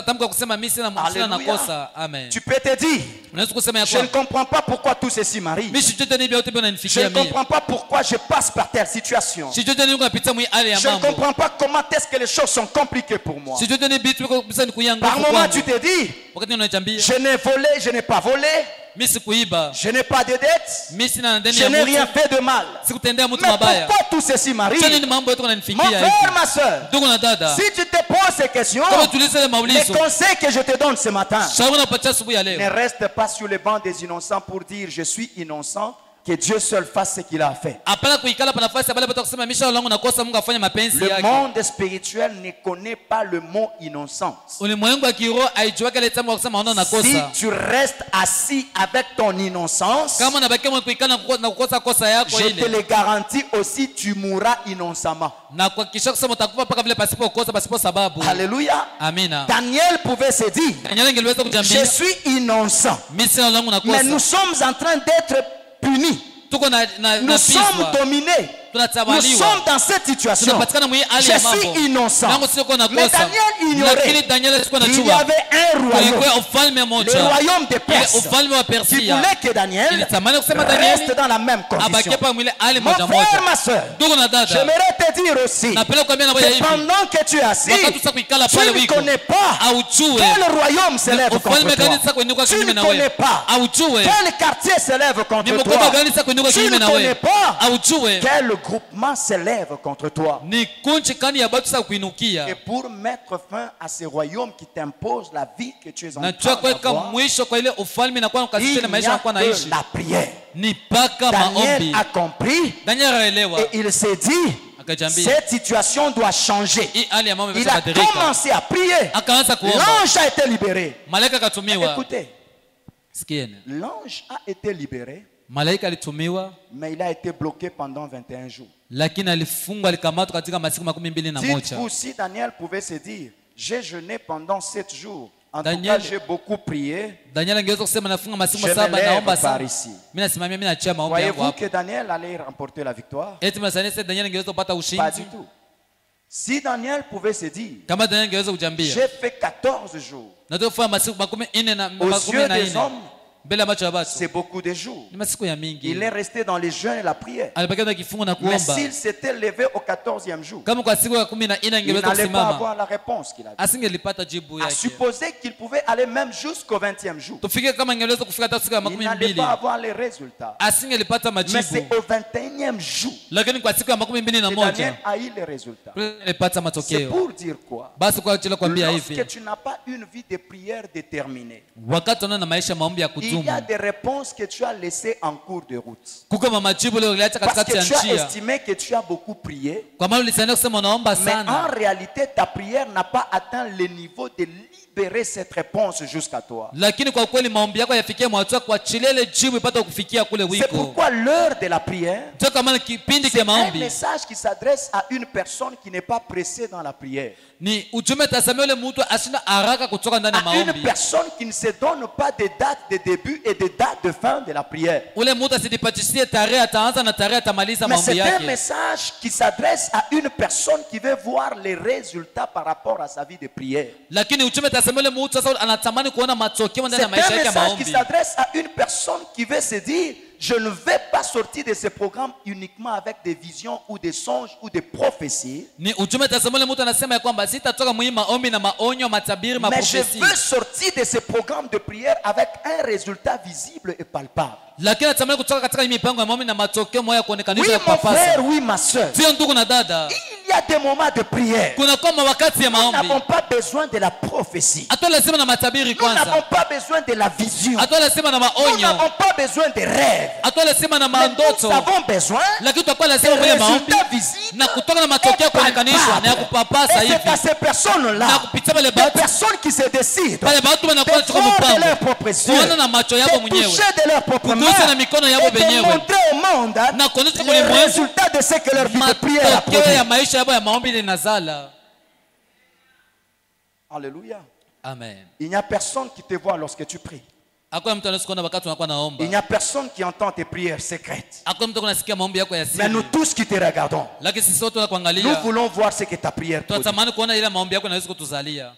tamko kusema mimi sina Alléluia. nakosa. Amen. Tu peux te dire, Unaweza kusema ya je ne kwamba comprends pas pourquoi tout ceci m'arrive. mimi sijui tena hivi yote Je unanifikia ne mimi. comprends pas pourquoi je passe par telle situation. Sijui tena niko napita mwi hali ya Je ne mambo. comprends pas comment est-ce que les choses sont compliquées pour moi. Sijui tena vitu viko bisa nikuyangu Par moment, kwangu. tu te dis, Wakati unachambia je n'ai volé, je n'ai pas volé, mimi sikuiba, je n'ai pas de dette, mimi sina ndani je ya n'ai rien mtu, fait de mal. sikutendea mtu Mais mabaya. pourquoi tout ceci Sio m'arrive? nini mambo yote Mon kunanifikia hivi? frère, ma soeur, Ndugu na dada, si tu te poses ces questions, kama tuliza ile les maulizo, conseils que je te donne ce matin, shauri napatia asubuhi ya ne leo. reste pas sur les bancs des innocents pour dire je suis innocent, que Dieu seul fasse ce qu'il a fait. Hapana kuikala pa nafasi ya bale bata kusema misha langu nakosa, Mungu afanye mapenzi Le yake. monde spirituel ne connaît pas le mot innocence. Ulimwengu wa kiroho haijuaki ile tamu ya kusema ona Si nakosa. tu restes assis avec ton innocence, Kama unabakia mwe kuikala na kukosa kosa yako je te ile, le garantis aussi, tu mourras innocemment. na kuhakikisha kusema utakufa mpaka vile pasipo kosa, pasipo sababu. Alléluia. Amina. Daniel pouvait se dire, Daniel ingeliweza je kujambia suis innocent. mimi sina langu Mais nous nakosa. sommes en train d'être punis. Tuko na Nous sommes piswa. dominés. Nous Tunatawaliwa. sommes dans cette situation. Tunapatikana mwa hii hali Je ya suis mambo. innocent. Nangu siko na Mais kosa. Daniel ignorait Lakini Daniel alikuwa qu'il y anajua avait un royaume, kulikuwa ufalme le moja. royaume des Ile Perses, ufalme wa qui Persia. voulait que Daniel Ilitamani kusema Daniel reste dans la même abakie condition. pa mwile hali Mon moja frère, moja. ma soeur, Ndugu na dada, j'aimerais te dire aussi napenda kuambia na wewe que hivi. pendant que tu es assis, Wakati sasa kuikala tu pale ne wiko. connais pas Aujue. quel royaume s'élève Ufalme contre gani toi. sasa kuinuka Tu kinyume ne na wewe? connais pas Aujue. quel quartier s'élève Ni contre mkoba toi. gani sasa kuinuka Tu kinyume ne na connais wewe? pas Aujue. quel groupement s'élève contre toi. ni kunchi kani ya batu sa Et kuinukia pour mettre fin à ce royaume qui t'impose la vie que tu es en na train jua kuweka d'avoir, mwisho kwa ile ufalme na kwa il kasisha na n'y maisha a yanakuwa que naishi la prière. ni paka Daniel maombi. a compris Daniel anaelewa et il s'est dit, akajambia cette situation doit changer. hii hali ya mambo Il a imebadilika, commencé à prier. akaanza kuomba, L'ange a été libéré. malaika akatumiwa. Écoutez, Sikieni, l'ange a été libéré, malaika alitumiwa, mais il a été bloqué pendant 21 jours. lakini alifungwa, alikamatwa katika masiku 21. Dites-vous, si Daniel pouvait se dire, j'ai jeûné pendant 7 jours, en Daniel- tout cas j'ai beaucoup prié, Daniel angeweza kusema nafunga masiku je me 7 lève naomba par sana, ici. mimi nasimamia, mimi nachia maombi yangu Voyez-vous hapo. que Daniel allait remporter la victoire? Eti mnasania sasa Daniel angeweza kupata Pas ushindi? du tout. Si Daniel pouvait se dire, Kama Daniel angeweza kujambia j'ai fait 14 jours, nataka kufanya masiku 14 na aux yeux des 14 hommes, mbele ya macho ya watu, c'est beaucoup de jours. ni masiku ya mingi. Il est resté dans les jeûnes et la prière. Alibakia na kifungo na Mais kuomba. s'il s'était levé au 14e jour, Kama kwa siku ya 14 il angeweza n'allait pas kusimama, avoir la réponse qu'il avait. asingelipata jibu À yake. supposer qu'il pouvait aller même jusqu'au 20e jour. Tufike kama ingeweza kufika hata siku ya Il n'allait 12, pas avoir les résultats. asingelipata Mais majibu, c'est au 21e jour lakini kwa siku ya 21 que Daniel a eu les résultats. alipata C'est matokeo. pour dire quoi? Basi kwa ajili ya kuambia hivi, Lorsque tu n'as pas une vie de prière déterminée, wakati unaona maisha ya maombi ya il y a kudumu, des réponses que tu as laissées en cours de route. kuko majibu leo uliacha Parce katikati que ya tu as njia, estimé que tu as beaucoup prié, kwa maana ulisaidia kusema unaomba mais en sana, réalité, ta prière n'a pas atteint le niveau de libérer cette réponse jusqu'à toi. lakini kwa kweli maombi yako yafikie mwatua kuachilia ile jibu ipate kufikia kule C'est wiko. pourquoi l'heure de la prière, Ndio kama kipindi c'est cha un maombi message qui s'adresse à une personne qui n'est pas pressée dans la prière. ni ujumbe tasamia ule mtu asina haraka kutoka ndani ya À une maombi, personne qui ne se donne pas de date de début et de date de fin de la prière. ule mtu asijipachishie tarehe ataanza na tarehe atamaliza Mais maombi c'est un yake, message qui s'adresse à une personne qui veut voir les résultats par rapport à sa vie de prière. lakini ujumbe tasamia ule mtu sasa anatamani kuona matokeo ndani C'est ya un maisha yake ya message qui maombi. s'adresse à une personne qui veut se dire, je ne vais pas sortir de ce programme uniquement avec des visions ou des songes ou des prophéties, Ni ujumbe tasamia ule mtu anasema ya kwamba sitatoka mwii maombi na maonyo, matabiri, mais je maprofesi, veux sortir de ce programme de prière avec un résultat visible et palpable. lakini natamani kutoka katika hii mipango ya maombi na matokeo moja ya Oui, kuonekanisha ya mon kupapasa. frère, oui, ma soeur. Sio ndugu na dada, Il y a des moments de prière. kuna kama wakati ya Nous maombi n'avons pas besoin de la prophétie. hata lazima na matabiri Nous n'avons kwanza, pas besoin de la vision. hata lazima na Nous maonyo, n'avons pas besoin de rêves. hata lazima na Mais nous mandoto, avons besoin lakini tutakuwa de lazima kwenye maombi résultats visibles na kutoka na matokeo et kuonekanishwa na ya palpables. kupapasa Et c'est à hivi ces personnes-là, na kupitia wale des batu personnes qui se décident pale batu wanakuwa de kuchukua voir de mpango leurs propres yeux, kuona na macho yabo de mwenyewe toucher de leurs propres kugusa na mains mikono yabo et de wenyewe montrer au monde na kuonyesha les kwenye mwenyewe résultats de ce que leur vie de prière a matokeo produit. ya maisha yabo ya maombi linazala. Alléluia. Amen. Il n'y a personne qui te voit lorsque tu pries. Hakuna mtu anaweza kuona wakati unakuwa naomba, Il n'y a personne qui entend tes prières secrètes. hakuna mtu anasikia maombi yako ya Mais nous siri, tous qui te regardons, lakini sisi wote nous tunakuangalia, voulons voir ce que ta prière produit. tunatamani kuona ile maombi yako inaweza kutuzalia.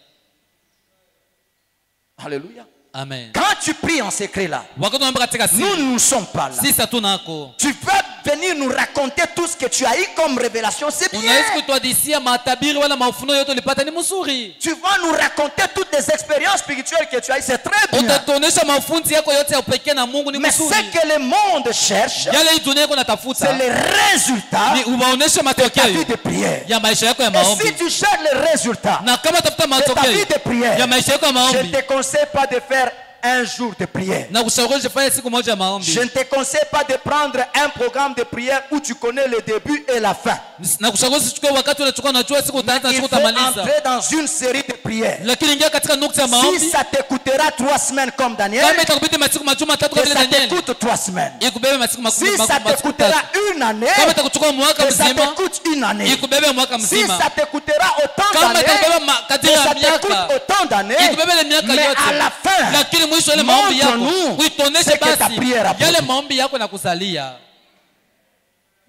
Alléluia. Amen. Quand tu pries en secret là, Wakati unaomba katika nous siri, ne sommes pas là. sisi hatunako. Tu vas venir nous raconter tout ce que tu as eu comme révélation, c'est bien. Unaweza kutuhadisia matabiri wala mafunuo yote ulipata, ni mzuri. Tu vas nous raconter toutes les expériences spirituelles que tu as eues, c'est très bien. Utatuonesha mafunzi yako yote ya upekee na Mungu, ni Mais ce mzuri. que le monde cherche, Yale hii dunia iko c'est natafuta les résultats ni uwaoneshe de ta matokeo vie de prière. ya maisha yako ya Et si maombi, tu cherches les résultats na kama tafuta de ta vie matokeo de prière, ya maisha yako ya je ne maombi, te conseille pas de faire un jour de prière. na kushauri jifanye siku moja ya Je maombi, ne te conseille pas de prendre un programme de prière où tu connais le début et la fin. na kushauri usichukue wakati unachukua unajua siku utaanza na Il siku faut utamaliza, entrer dans une série de prières. lakini ingia katika nukta ya Si maombi. ça te coûtera 3 semaines comme Daniel, Kama itakubidi masiku majuma matatu que kama ça vile te Daniel, coûte 3 semaines. ikubebe masiku Si ça te masiku coûtera tatu. une année, Kama itakuchukua mwaka que ça mzima, te coûte une année. ikubebe mwaka Si mzima. ça te coûtera autant Kama d'années, itakubeba que kadiri ya ça te coûte miaka, autant d'années, ikubebe ile miaka mais yote, à la fin, lakini mwisho ile maombi yako montre-nous uitoneshe ce que ta basi prière a yale produit. maombi yako nakusalia,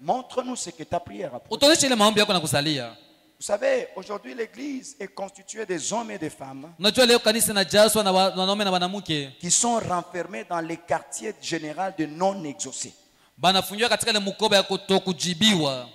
montre-nous ce que ta prière a produit. utoneshe ile maombi yako nakusalia. Vous savez, aujourd'hui l'église est constituée des hommes et des femmes Unajua leo kanisa inajazwa na wanaume na wanamke qui sont renfermés dans les quartiers généraux de non exaucés. banafungiwa katika ile mkoba ya kutokujibiwa.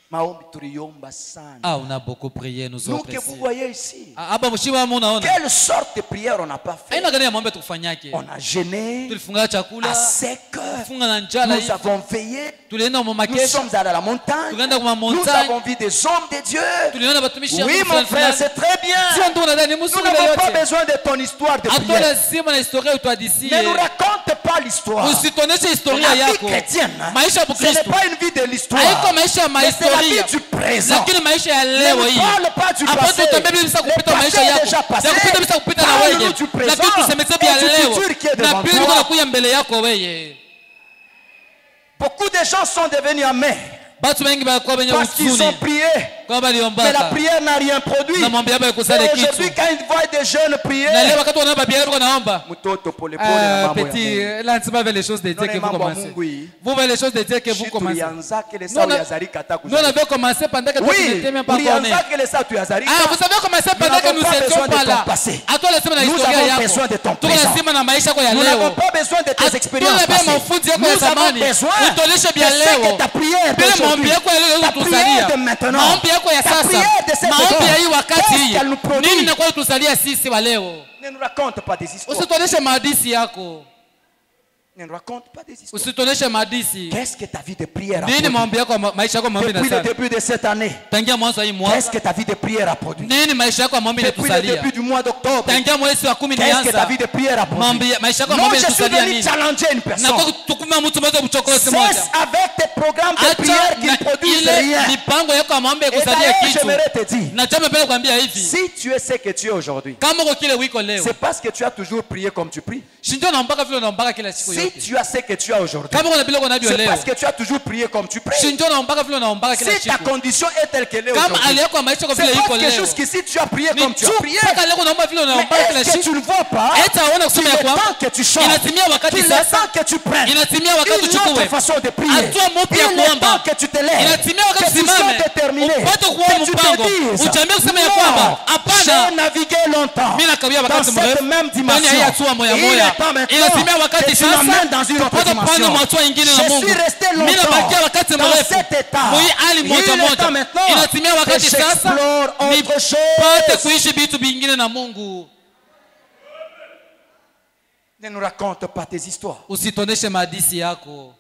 Maombi tuliyomba sana. Ah, on a beaucoup prié, nous Nous autres que vous ici. voyez ici, Aba mshiba munaona. quelle sorte de prière on n'a pas fait? Aina gani ya maombi tukufanyake? On a gêné Tulifunga chakula, à sec, tulifunga na njala nous hivi. avons veillé, Tulienda mu nous makesha, sommes allés à la montagne, tulienda kwa nous montagne. avons vu des hommes de Dieu. Tuliona batumishi Oui, mon frère, c'est très bien. Sio ndo nadhani Nous msuri n'avons pas yote. besoin de ton histoire de Hata prière. lazima na historia utuhadisie. Ne nous raconte pas l'histoire. Usitoneshe historia La vie yako. chrétienne, Maisha ya ce n'est Kristo. pas une vie de l'histoire, Haiko maisha ya mais c'est la vie mahistoria. du présent. Lakini maisha ya Ne leo nous hii. parle pas du Hapo passé. tutembee bisa Le kupita passé maisha est yako. déjà passé. Ya kupita bisa kupita na Parle-nous wewe. du présent Lakini tusemeze bia et du leo. futur qui est Na devant pili toi. kuna kuya mbele yako wewe. Beaucoup de gens sont devenus amers Batu wengi bakuwa benye parce qu'ils ont huzuni. prié, Kwa mais la baliombaka. prière n'a rien produit. Na mambo yabo Et yakusale kitu. aujourd'hui, quand ils voient des jeunes prier, Na leo wakati wanaomba bia yako naomba. Mutoto pole pole na mambo ya Petit, Mungu. là tu vas vers les choses de Dieu Non, que vous mambo ya commencez. Mungu hii. Vous vers les choses de Dieu que vous Shi commencez. tulianza kile Nous, saa on a- uliyazalika hata Nous on kuzalika. avait commencé pendant que toi tu Oui, n'étais même pas connu. ulianza kile saa tuyazalika. Ah, vous avez commencé pendant que n'avons nous pas n'étions besoin de pas ton là. passé. À toi lazima na Nous historia avons yako. besoin de ton Tuko présent. lazima na maisha yako ya Nous n'avons leo. pas besoin de tes expériences Hatuna passées. mafunzo yako ya Nous avons zamani. besoin Utuoneshe de vya ce leo. que ta prière Bila maombi d'aujourd'hui, yako ya leo ta tusalia. prière de maintenant, Maombi yako ya ta sasa. prière de cette Maombi ya hii seconde, wakati qu'est-ce hii. qu'elle nous produit? Nini inakuwa tusalia sisi wa leo? Ne nous raconte pas des histoires. Usituoneshe mahadisi yako. Ne nous raconte pas des histoires. Usituoneshe mahadisi. Qu'est-ce que ta vie de prière a Nini produit? maombi yako maisha yako maombi na Depuis le sana. début de cette année, Tangia mwanzo wa hii qu'est-ce mwaka. que ta vie de prière a produit? Nini maisha yako ya maombi Depuis le inatusalia? début du mois d'octobre, Tangia mwezi wa 10 qu'est-ce que ta ilianza. vie de prière a produit? Maisha yako ya Non, maombi je suis inatusalia venu nini? challenger une Na personne. kwa tukuma mtu mmoja mchokozi moja. Cesse avec tes programmes de prière Acha qui na ne produisent ile rien. mipango yako ya maombi Et ikusalia d'ailleurs, kitu. j'aimerais te dire, Na chama pele kuambia hivi. si tu es ce que tu es aujourd'hui, Kama uko kile wiko leo. c'est parce que tu as toujours prié comme tu pries. Shinjo naombaka vile unaombaka kila siku Si yote. tu as ce que tu as aujourd'hui, Kama uko na bila uko nabio c'est leo. parce que tu as toujours prié comme tu pries. Shinjo naombaka vile unaombaka kila Si ta siku. condition est telle qu'elle est Kama aujourd'hui, hali yako ya maisha kwa vile c'est iko parce que leo. jusqu'ici tu as prié Ni comme tu as tu prié. mpaka leo unaomba vile Mais unaombaka kila est-ce que tu siku. ne vois pas Eta aona qu'il kusema ya est kwamba temps que tu changes, inatimia wakati qu'il est sasa. temps que tu prennes Inatimia wakati une uchukue autre façon de prier. hatua mpya ya Il est kuomba. temps que tu te lèves, Inatimia wakati que tu sois usimame. déterminé, Upate kuwa que tu mpango. te dises, Ujiambie kusema ya non, kwamba hapana. j'ai navigué longtemps Mimi nakawia dans wakati cette mrefu même ndani ya hii dimension. hatua moya Il moya. est temps maintenant Inatimia wakati que tu sasa m'amènes dans une autre tupate kupanda dimension. hatua ingine na Je Mungu. suis resté Mimi nabakia longtemps wakati dans mrefu cet état. mwi hali Il moja est moja. temps maintenant Inatimia que wakati sasa j'explore autre nipate chose. kuishi vitu vingine na Mungu. Ne nous raconte pas tes histoires. Usitoneshe mahadisi yako.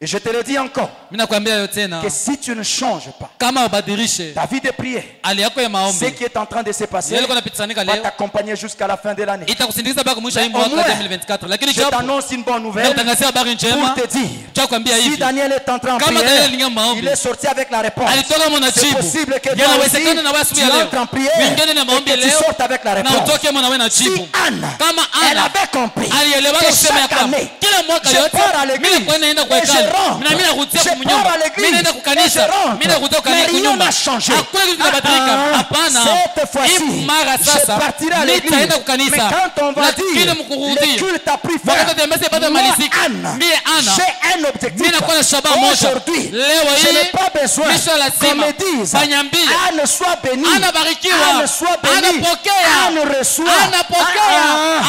Et je te le dis encore, Mimi nakwambia yo tena. que si tu ne changes pas Kama ubadilishe ta vie de prière, hali yako ya ce maombi. qui est en train de se passer Yale kuna pitsanika va leo. t'accompagner jusqu'à la fin de l'année. Itakusindikiza mpaka mwisho wa hii Mais au mwaka moins, 2024. Lakini Je japo t'annonce une bonne nouvelle nakutangazia habari njema. pour te dire, Cha kwambia si hivi. Daniel est entré en Kama prière, Daniel ni maombi. il est sorti avec la réponse. Alitoka mwana C'est jibu. possible que toi aussi, Yanawezekana na wewe tu asubuhi ya leo. entres en prière Wengine na et maombi que tu leo. sortes avec la Na réponse. utoke mwana wewe na Si jibu. Anne, Kama elle Ana avait compris alielewa que kusema ya chaque kwamba année, kila mwaka je yote pars à mimi l'église nakwenda naenda kwa et je hekalu. rentre. Na mimi nakutia Je kwa nyumba. pars à l'église Mimi naenda et kukanisa. je rentre. Mimi nakutia Mais kwa rien nyumba. n'a changé. Hakuna kitu kinabadilika. Hapana. Cette fois-ci, Hii mara je sasa partirai à l'église. nitaenda Mais kukanisa. quand on va Lakini dire, mkurudia. le culte a pris fin, Wakati tembea bado moi, malizika. Anne, Mie Ana. j'ai un objectif. Mimi nakuwa na shabaha moja. Aujourd'hui, Leo je hii n'ai pas besoin misho qu'on lazima me dise, banyambie Anne soit bénie, Ana barikiwa. Anne soit bénie, Anapokea. Anne reçoit. Anapokea.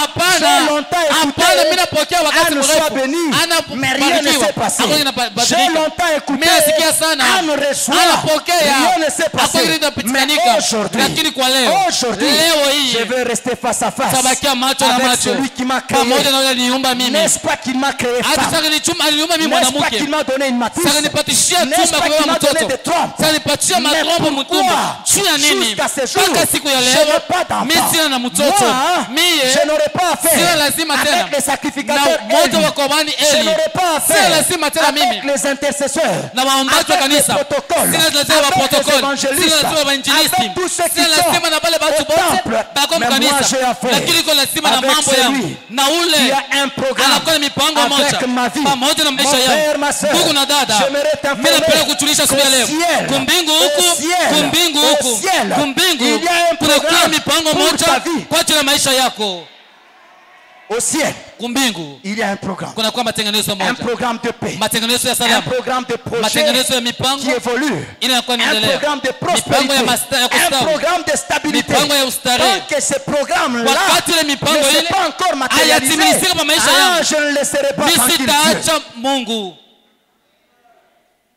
Hapana. J'ai longtemps Hapana, mimi écouté, napokea wakati Anne soit mrefu. bénie, mais rien ne Anabarikiwa. s'est passé. Hakuna J'ai kinabadilika. longtemps écouté, Mimi nasikia sana. Anne reçoit, Anapokea. rien ne s'est passé. Hakuna Mais kinapitikanika. aujourd'hui, Lakini kwa leo. Leo hii. je vais rester face à face Tabakia macho na avec macho. celui qui m'a créé. Pamoja na yule aliniumba mimi. N'est-ce pas qu'il m'a créé Hata femme? sasa aliniumba mimi N'est-ce pas mwanamke. qu'il m'a donné une matrice? Sasa nipatishia N'est-ce chumba pas kwa qu'il m'a donné mtoto. des trompes? Sasa nipatia Mais matrombo pourquoi, mtumbo. Juu ya nini? jusqu'à ce jour, Mpaka siku ya je leo n'ai pas d'enfant. mimi sina na mtoto. Moi, Mie je n'aurais pas sina affaire lazima tena avec les sacrificateurs na moja Eli. wa Kobani Je Eli. n'aurais pas Sina affaire lazima tena avec mimi les intercesseurs, na waombaji wa avec les kanisa. protocoles, Sina lazima wa avec les protocole. Sina évangélistes, lazima wa evangeliste. avec tous ceux qui Sina lazima na wale sont watu au temple. wote bako Mais moi, mkanisa. j'ai affaire Lakini kwa lazima na avec mambo celui yangu. Na qui ule a un programme anakuwa na mipango avec moja ma vie. pamoja na Mon maisha frère, yangu. ma sœur, Ndugu na dada, j'aimerais mimi napenda t'informer kutulisha siku qu'au ya leo. ciel, Kumbingu au huku, ciel, kumbingu au huku, ciel, kumbingu il y a un kuna programme mipango pour moja ta vie. kwa ajili ya maisha yako. Au ciel, Kumbingu il y a un programme. kuna kwa matengenezo Un moja, programme de paix. matengenezo ya Un salama, programme de projet matengenezo ya mipango qui évolue. inayokuwa Un inaendelea, programme de mipango prospérité. ya Un kustawi, programme de stabilité. mipango ya ustarehe. Tant que ce programme-là Wakati ile mipango ne s'est ile pas encore matérialisé, hayatimilizika kwa maisha yangu, je ne laisserai pas mimi tranquille Dieu. sitaacha Mungu.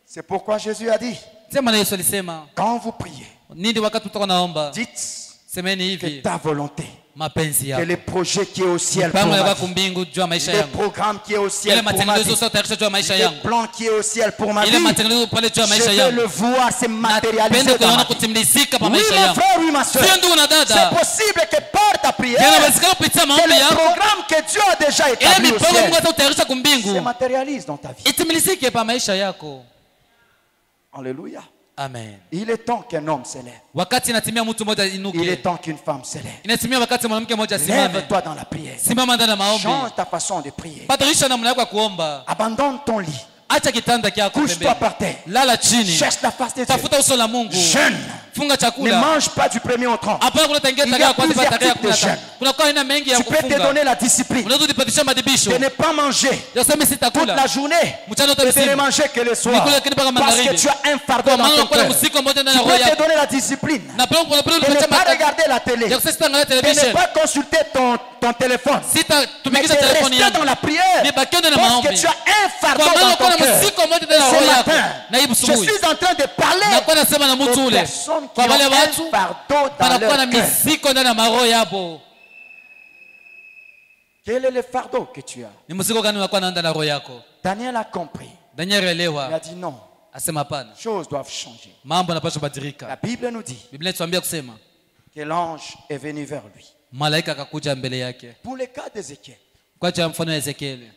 C'est pourquoi Jésus a dit, Sema na Yesu alisema, quand vous priez, nini wakati mtoko naomba? dites Semeni que hivi, ta volonté, mapenzi que yako. les projets qui est au ciel pour Mipango ma ya vie, kumbingu juu ya maisha les yangu. programmes qui est au Ile ciel pour ma matengenezo vie, sio tayarisha juu ya maisha les yangu. plans qui est au ciel pour ma Ile vie, matengenezo pale juu ya je maisha veux yangu. le voir se matérialiser Napenda dans ma kuona vie. kutimilizika pa Oui, maisha mon yangu. frère, oui, ma soeur. Sio ndugu na C'est dada. possible que par ta prière, Inawezekana kupitia que maombi les yako programmes que Dieu a déjà ile établis au mipango Mungu ciel atautayarisha se kumbingu matérialisent dans ta vie. itimilizike pa maisha yako. Alléluia. Amen. Il est temps qu'un homme s'élève. Wakati inatimia mtu mmoja Il est inuke. temps qu'une femme s'élève. Inatimia wakati mwanamke mmoja asimame. Lève-toi dans la prière. Simama ndani ya maombi. Change ta façon de prier. Badilisha namna yako ya kuomba. Abandonne ton lit. Acha kitanda kyako Couche-toi pembeni. par terre. Lala chini. Cherche la face de Dieu. Tafuta uso la Mungu. Jeûne. Funga Ne chakula. mange pas du premier au 30. Hapana kula tangia Il y a tarehe ya kwanza plusieurs mpaka tarehe ya types de 15. jeûne. Kuna kwa aina mengi ya Tu peux te kufunga. donner la discipline Unaweza kujipatisha madibisho. de ne pas manger Yasema toute sitakula. la journée Mchana et de ne utamsimu. manger que le soir. Nikule kitu mpaka Parce que magharibi. tu as un fardeau Kwa dans maana ton unakuwa na cœur. mzigo mmoja ndani Tu ya roho peux te yako. donner la discipline Na pia kuna de ne pas regarder la télé, ya kusita angalia de ne television. pas consulter ton téléphone, Sita mais tumikisha de telefoni rester dans yangu. la prière Nibakie ndani ya parce maombi. que tu as un fardeau Kwa maana dans unakuwa ton na cœur. mzigo mmoja ndani ya Ce roho yako. matin, Na hii je asubuhi. suis en train de parler Nakuwa nasema na mtu aux ule. personnes qui Kwa ont wale un watu fardeau dans panakuwa na leur cœur. mizigo ndani ya maroho yabo. Quel est le fardeau que tu as? Ni mzigo gani unakuwa na ndani ya roho yako? Daniel a compris. Daniel Il a elewa. dit non, Asema hapana. les choses doivent changer. Mambo yanapaswa La badilika. Bible nous dit Biblia inatuambia kusema que l'ange est venu vers lui. malaika akakuja mbele yake. Pour le cas d'Ézéchiel, Kwa cha mfano ya Ezekieli.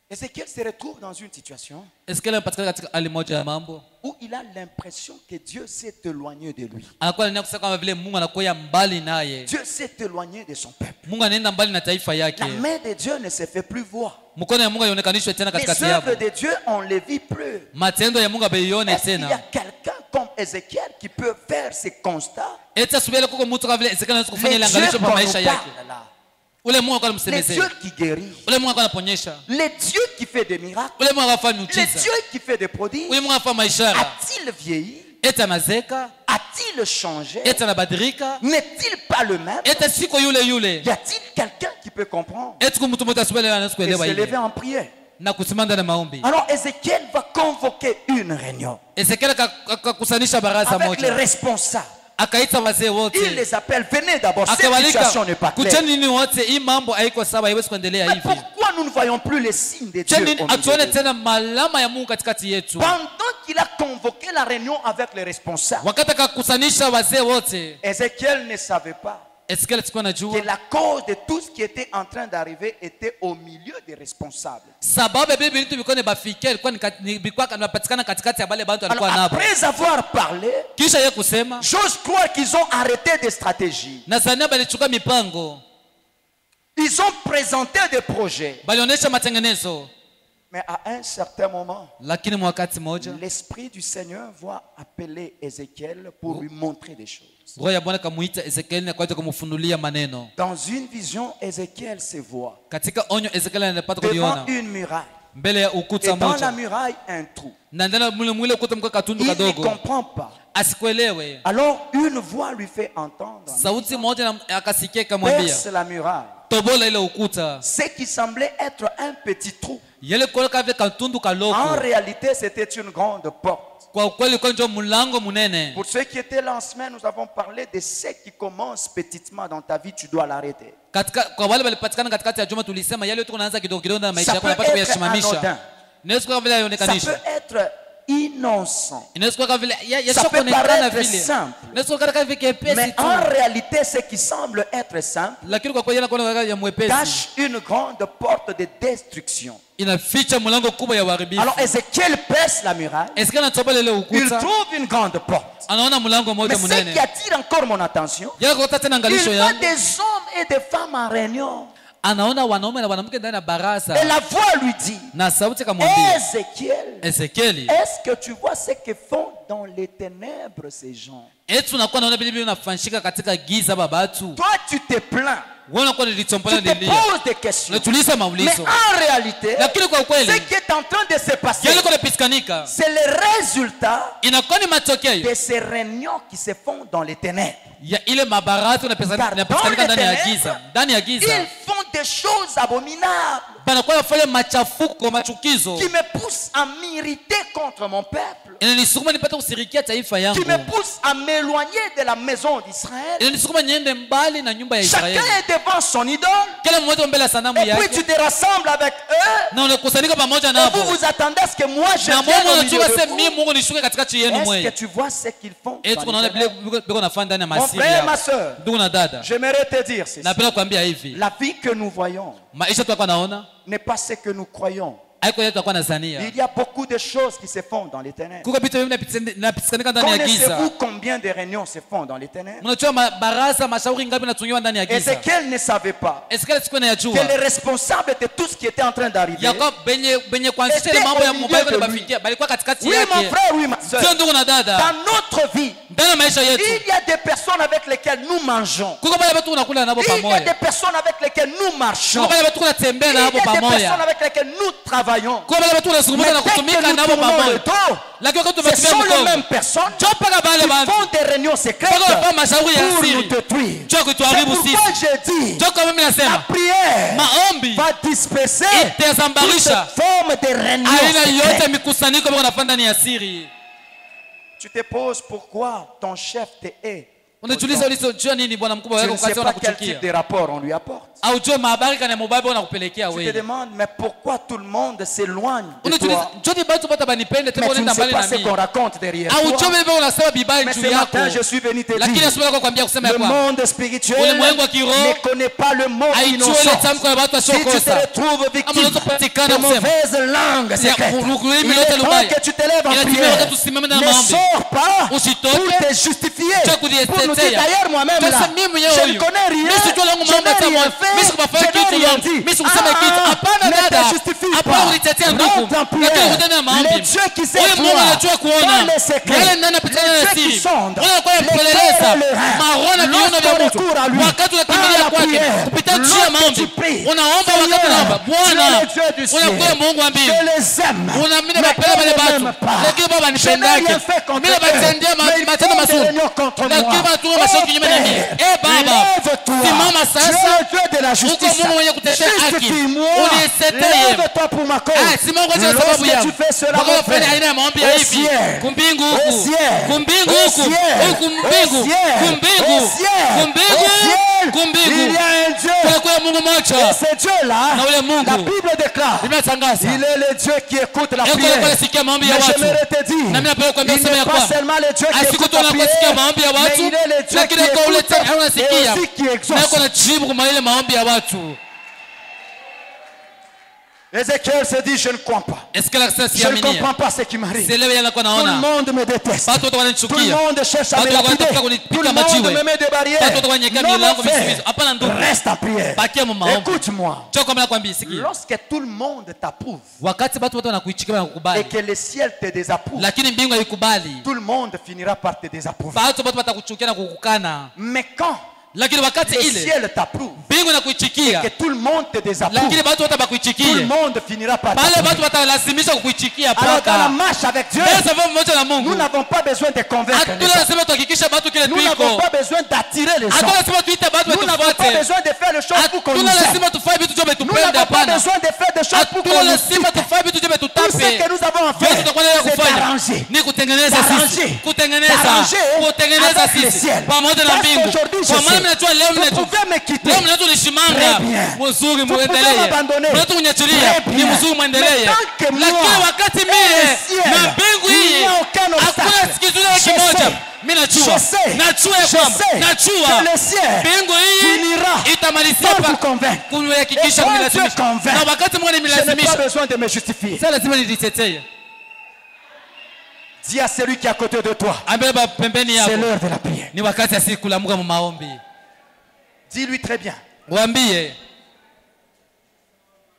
Ézéchiel se retrouve dans une situation Ezekieli anapatikana katika hali moja ya mambo. où il a l'impression que Dieu s'est éloigné de lui. Anakuwa anaenda kusema kama vile Mungu anakuwa mbali naye. Dieu s'est éloigné de son peuple. Mungu anaenda mbali na taifa yake. La main de Dieu ne se fait plus voir. Mkono ya Mungu haionekanishwe tena Les katikati yao. œuvres de Dieu, on ne les vit plus. Matendo ya Mungu abeione Est-ce qu'il y a tena. quelqu'un comme Ézéchiel qui peut faire ces constats? Eta subira kuko mtu kama vile Ezekieli anaweza kufanya Les ile dieux angalisho qu'on kwa nous maisha yake. parle là. Ule Mungu alikuwa Les anamsemezea. dieux qui guérit. Ule Mungu alikuwa anaponyesha. Les dieux qui fait des miracles. Ule Mungu anafanya Les miujiza. dieux qui fait des prodiges. Ule Mungu anafanya ishara. A-t-il vieilli? Eta anazeka, A-t-il changé? eta anabadilika, N'est-il pas le même? eta siko yule yule. Y a-t-il quelqu'un qui peut comprendre Eti kumtu mmoja asubiri anaweza et kuelewa se lever ile. en prière? Na kusimama ndani ya maombi. Alors Ézéchiel va convoquer une réunion Ezekieli akakusanisha baraza avec les moja. responsables. Akaita wazee Il wote. les appelle, venez d'abord, cette Akawalika, situation n'est pas claire. kucheni nini wote, hii mambo haiko sawa, haiwezi kuendelea Mais hivi. pourquoi nous ne voyons plus les signes de Dieu Cheni au milieu atuone de nous? tena malama ya Mungu katikati yetu. Pendant qu'il a convoqué la réunion avec les responsables, Wakati akakusanisha wazee wote, Ézéchiel ne savait pas Ezekieli sikuwa que najua la cause de tout ce qui était en train d'arriver était au milieu des responsables. sababu ya vile vitu vilikuwa nibafikia ilikuwa vilikuwa vinapatikana katikati ya wale bantu Alors, walikuwa nabo. après avoir parlé, Kisha yeye kusema j'ose croire qu'ils ont arrêté des stratégies. na Zania balichukua mipango, Ils ont présenté des projets. balionyesha matengenezo, Mais à un certain moment, lakini mwakati moja l'Esprit du Seigneur va appeler Ézéchiel pour lui montrer des choses. roho ya Bwana kamuita Ezekieli na kwaje kumfunulia maneno. Dans une vision, Ézéchiel se voit Katika onyo Ezekieli anapata devant kuliona une muraille. mbele ya Et ukuta dans la moja, muraille, un trou. na ndani mwile ukuta mko katundu Il ne kadogo, comprend pas. asikuelewe. Alors une voix lui fait entendre. Sauti moja akasikia ikamwambia, Perce la muraille. tobola ile ukuta. Ce qui semblait être un petit trou. Yele kwa kave katundu En kaloko, réalité, c'était une grande porte. kwa kweli kwa ndio mlango munene. Pour ceux qui étaient là en semaine, nous avons parlé de ce qui commence petitement dans ta vie, tu dois l'arrêter. Katika kwa wale walipatikana katikati ya juma tulisema yale yote kunaanza kidogo kidogo na maisha Ça yako peut unapata être anodin. kuyasimamisha. Inaweza kuwa vile Ça haionekanisha. peut être innocent. Inaweza kuwa vile Ça peut yashakuonekana paraître vile. simple. Inaweza kuwa kama vile kepesi Mais tu. en réalité, ce qui semble être simple Lakini kwa kweli inakuwa ya mwepesi. cache une grande porte de destruction. Inaficha mlango kubwa ya uharibifu. Alors Ézéchiel perce la muraille. Ezekieli anatobola ile Il ukuta. trouve une grande porte. Anaona mlango Mais mmoja ce qui munene. attire encore mon attention, Yale kwa tena angalisho il voit yangu. des hommes et des femmes en réunion. Anaona wanaume na wanawake ndani ya baraza. Et la voix lui dit, Na sauti kamwambia, Ézéchiel, Ezekieli, est-ce que tu vois ce que font dans les ténèbres ces gens? eti unakuwa naona vile vile unafanyika katika giza babatu. Toi, tu te plains. Wewe unakuwa nilichompola Tu te nilia. poses des questions. Unatuliza Mais maulizo. en réalité, Lakini kwa ce kweli qui est en train de se passer, yale kwa pisikanika c'est le résultat inakuwa ni matokeo de ces réunions qui se font dans les ténèbres. ya ile mabaraka Car unapesikanika ndani ya giza. Ndani ya Ils giza font des choses abominables. banakuwa wafanya machafuko machukizo qui me pousse à m'irriter contre mon peuple, inanisukuma nipate kusirikia taifa yangu, qui me pousse à m'éloigner de la maison d'Israël. inanisukuma niende mbali na nyumba ya Chacun Israeli. est devant son idole, Kila mmoja mbele ya sanamu et puis yake tu te rassembles avec eux, na unakusanyika pamoja et nabo, vous vous attendez à ce que moi je na vienne Mungu au milieu anachua de sema vous. mimi Mungu nishuke katikati yenu Est-ce que mwe. tu vois ce qu'ils font Eti dans kunaona l'Éternel? vile biko nafanya ndani ya Mon masiri frère, ma yao. soeur, Ndugu na dada, j'aimerais te dire ceci. napenda kuambia hivi, La vie que nous voyons maisha tutakuwa naona n'est pas ce que nous croyons. haiko yetu tutakuwa nazania. Il y a beaucoup de choses qui se font dans l'éternel. Kuko vitu vingi vinapitikanika ndani ya giza. Connaissez-vous combien de réunions se font dans l'éternel? Mnajua baraza mashauri ngapi natungiwa ndani ya giza? Ézéchiel ne savait pas Ezekiel siku na yajua que les responsables de tout ce qui était en train d'arriver. yako benye kuanzisha ile mambo ya mobile kwa bafikia balikuwa katikati Oui, mon yake. frère, oui, ma soeur. Sio ndugu na dada, Dans notre vie, ndani ya maisha yetu il y a des personnes avec lesquelles nous mangeons. kuko wale watu tunakula nabo Il y a des pamoja, personnes avec lesquelles nous marchons. kuko wale watu tunatembea Il y a nabo des personnes pamoja, avec lesquelles nous travaillons. kuko wale watu tunazungumza na Mais dès que kutumika nous nabo tournons le pamoja, dos, lakini wakati ce tumetumia sont les mkono mêmes personnes chopaka qui bale bantu font des réunions secrètes Bako wafanya mashauri ya pour siri nous détruire. cho C'est kutuharibu pourquoi sisi. j'ai dit, Cho kama mimi la nasema prière maombi va disperser toute itazambarisha forme de réunion aina yote secrète. mikusanyiko bako nafanya ndani ya siri. Tu te poses pourquoi ton chef te hait. Unajiuliza ulichojua nini bwana mkubwa Tu wako ne sais wakati pas quel wanakuchukia, type de rapport on lui apporte. au jua mahabari kana mobile wanakupelekea Tu te wewe. demandes, mais pourquoi tout le monde s'éloigne de Unajiuliza toi? njoni batu bata banipende tena Mais tu ne unaenda sais mbali pas na ce qu'on mimi, raconte derrière au toi. jua vile unasema bibaya Mais juu ce yako, matin, je suis venu te lakini dire, asubuhi nakwambia kusema ya le kwamba monde spirituel ulimwengu wa kiroho ne connaît pas le mot haijue ile innocent. tamko ya watu Si tu te wasiokosa. retrouves Ama victime unaweza kupatikana de kusema mauvaise langue secrète, kulimi il yote est temps lubaya. que tu te lèves en Inatimia prière. wakati usimame na Ne maombi. sors pas Usitoke pour te justifier, cha pour nous dire kujitetea. d'ailleurs moi-même là, Sasa mimi mwenyewe je ne huyu connais rien, mimi sijua langu je mambo n'ai hata rien moja, mimi fait, sikufanya je n'ai kitu rien yangu, dit. mimi sikusema kitu. Hapana ne dada, te justifie hapa pas. ulitetea ndugu, Rentre en lakini prière. utende Le maombi. Dieu qui sait Huyu Mungu voir anajua kuona dans les secrets, yale ndani yapitana le na Dieu qui siri, sonde wewe kwa les kupeleleza cœurs et le rein. maroho na viuno vya Lorsqu'on mtu, recourt à lui, wakati par unakimbilia la kwake prière, kupitia njia ya lorsque maombi, tu pries, unaomba wakati Seigneur, unaomba tu Bwana, es le Dieu du ciel. unakuwa Mungu wa mbingu, Je les aime, unamini mais mapela eux wale ne batu, m'aiment pas. lakini baba Je n'ai nipendake rien fait contre mimi nabatendea eux, mais ils matendo font des mazuri, réunions contre lakini moi. watu mashoki kinyume na mimi. Baba, Lève-toi. simama Tu es sasa, le Dieu de la uko justice. Mungu mwenye kutetea haki, Justifie-moi. uniteteye. Lève-toi pour ma cause. Simama kwa ajili ya sababu Lorsque yangu. tu fais cela, Wakati mon unafanya aina ya frère, maombi ya au hivi, ciel, kumbingu au huku, ciel, kumbingu au huku, ciel, kumbingu, au ciel, kumbingu, au ciel, kumbingu, au ciel, kumbingu. il y a un Dieu. Kuna kwa Mungu Et mmoja. ce Dieu-là, Na ule Mungu. la Bible déclare, Nimetangaza. il est le Dieu qui écoute la Yako prière. kwa sikia maombi ya Mais watu. j'aimerais te dire, Na mimi napenda kuambia il sema ya n'est pas kwamba seulement le Dieu qui asiku écoute tu la unakusikia prière, maombi ya mais watu, il est le Dieu lakini qui kwa ule écoute et unasikia aussi qui na exauce. yako na jibu kwa ile maombi ya watu. Ézéchiel se dit, je ne crois pas. Ezekiel akasema Je ne siamini. comprends pas ce qui m'arrive. Sielewi yanakuwa Tout le naona. monde me déteste. Watu wote Tout le wananichukia. monde cherche à me Watu lapider. wanataka Tout le kunipiga monde majiwe. me met des barrières. Watu wote wananyekea Non, milango mon frère, vizuizi. Hapana ndugu. reste en prière. Bakia mu maombi. Écoute-moi. Choko kama nakwambia sikia. Lorsque tout le monde t'approuve Wakati watu wote wanakuichikia na et kukubali, que le ciel te désapprouve, lakini mbingu haikubali, tout le monde finira par te désapprouver. watu wote watakuchukia na kukukana. Mais quand Lakini wakati le ile ciel t'approuve mbingu et inakuichikia, que tout le monde te désapprouve, lakini watu wote tout le bakuichikie, monde finira par pale t'approuver. watu watalazimisha kukuichikia Alors dans la paka. marche avec Dieu, Ndio sababu mmoja na nous Mungu. n'avons pas besoin de convaincre les Hatuna gens. lazima tuhakikishe watu kile Nous n'avons tuiko. pas besoin d'attirer les gens. Hatuna lazima tuite watu Nous n'avons pas watufuate. besoin de faire les choses pour qu'on nous Hatuna aime. lazima tufanye vitu vyote Nous tupende, n'avons pas hapana. besoin de faire des choses pour Hatuna qu'on nous lazima cite. tufanye vitu vyote Tout ce que tutape. nous avons à Vyote faire, tutakuwa nayo c'est kufanya d'arranger. ni kutengeneza D'arranger. sisi, kutengeneza D'arranger avec le sisi ciel. pamoja na Parce mbingu. qu'aujourd'hui, je Kwa maana sais, mnajua leo vous mnajua pouvez me quitter. leo mnajua nishimanga Très bien. mzuri, Vous pouvez muendelee m'abandonner. mnajua kunyachilia Très ni bien. mzuri, muendelee. Mais tant que moi Lakini wakati et mie le ciel, na mbingu il hii n'y a aucun obstacle. hakuna sikizule Je kimoja. sais. Mimi Je najua sais. najua ya Je kwamba sais najua que le ciel mbingu hii finira itamalizia par vous hapa convaincre. Et kunihakikisha quand kunilazimisha. Dieu convainc, Na wakati Mungu je n'ai pas ananilazimisha, besoin de me justifier. sasa lazima nijitetee. Dis à celui qui est à côté de toi, Ambeba pembeni c'est yako, l'heure de la prière. ni wakati ya siku kulamuka mu maombi. Dis-lui très bien, Waambie,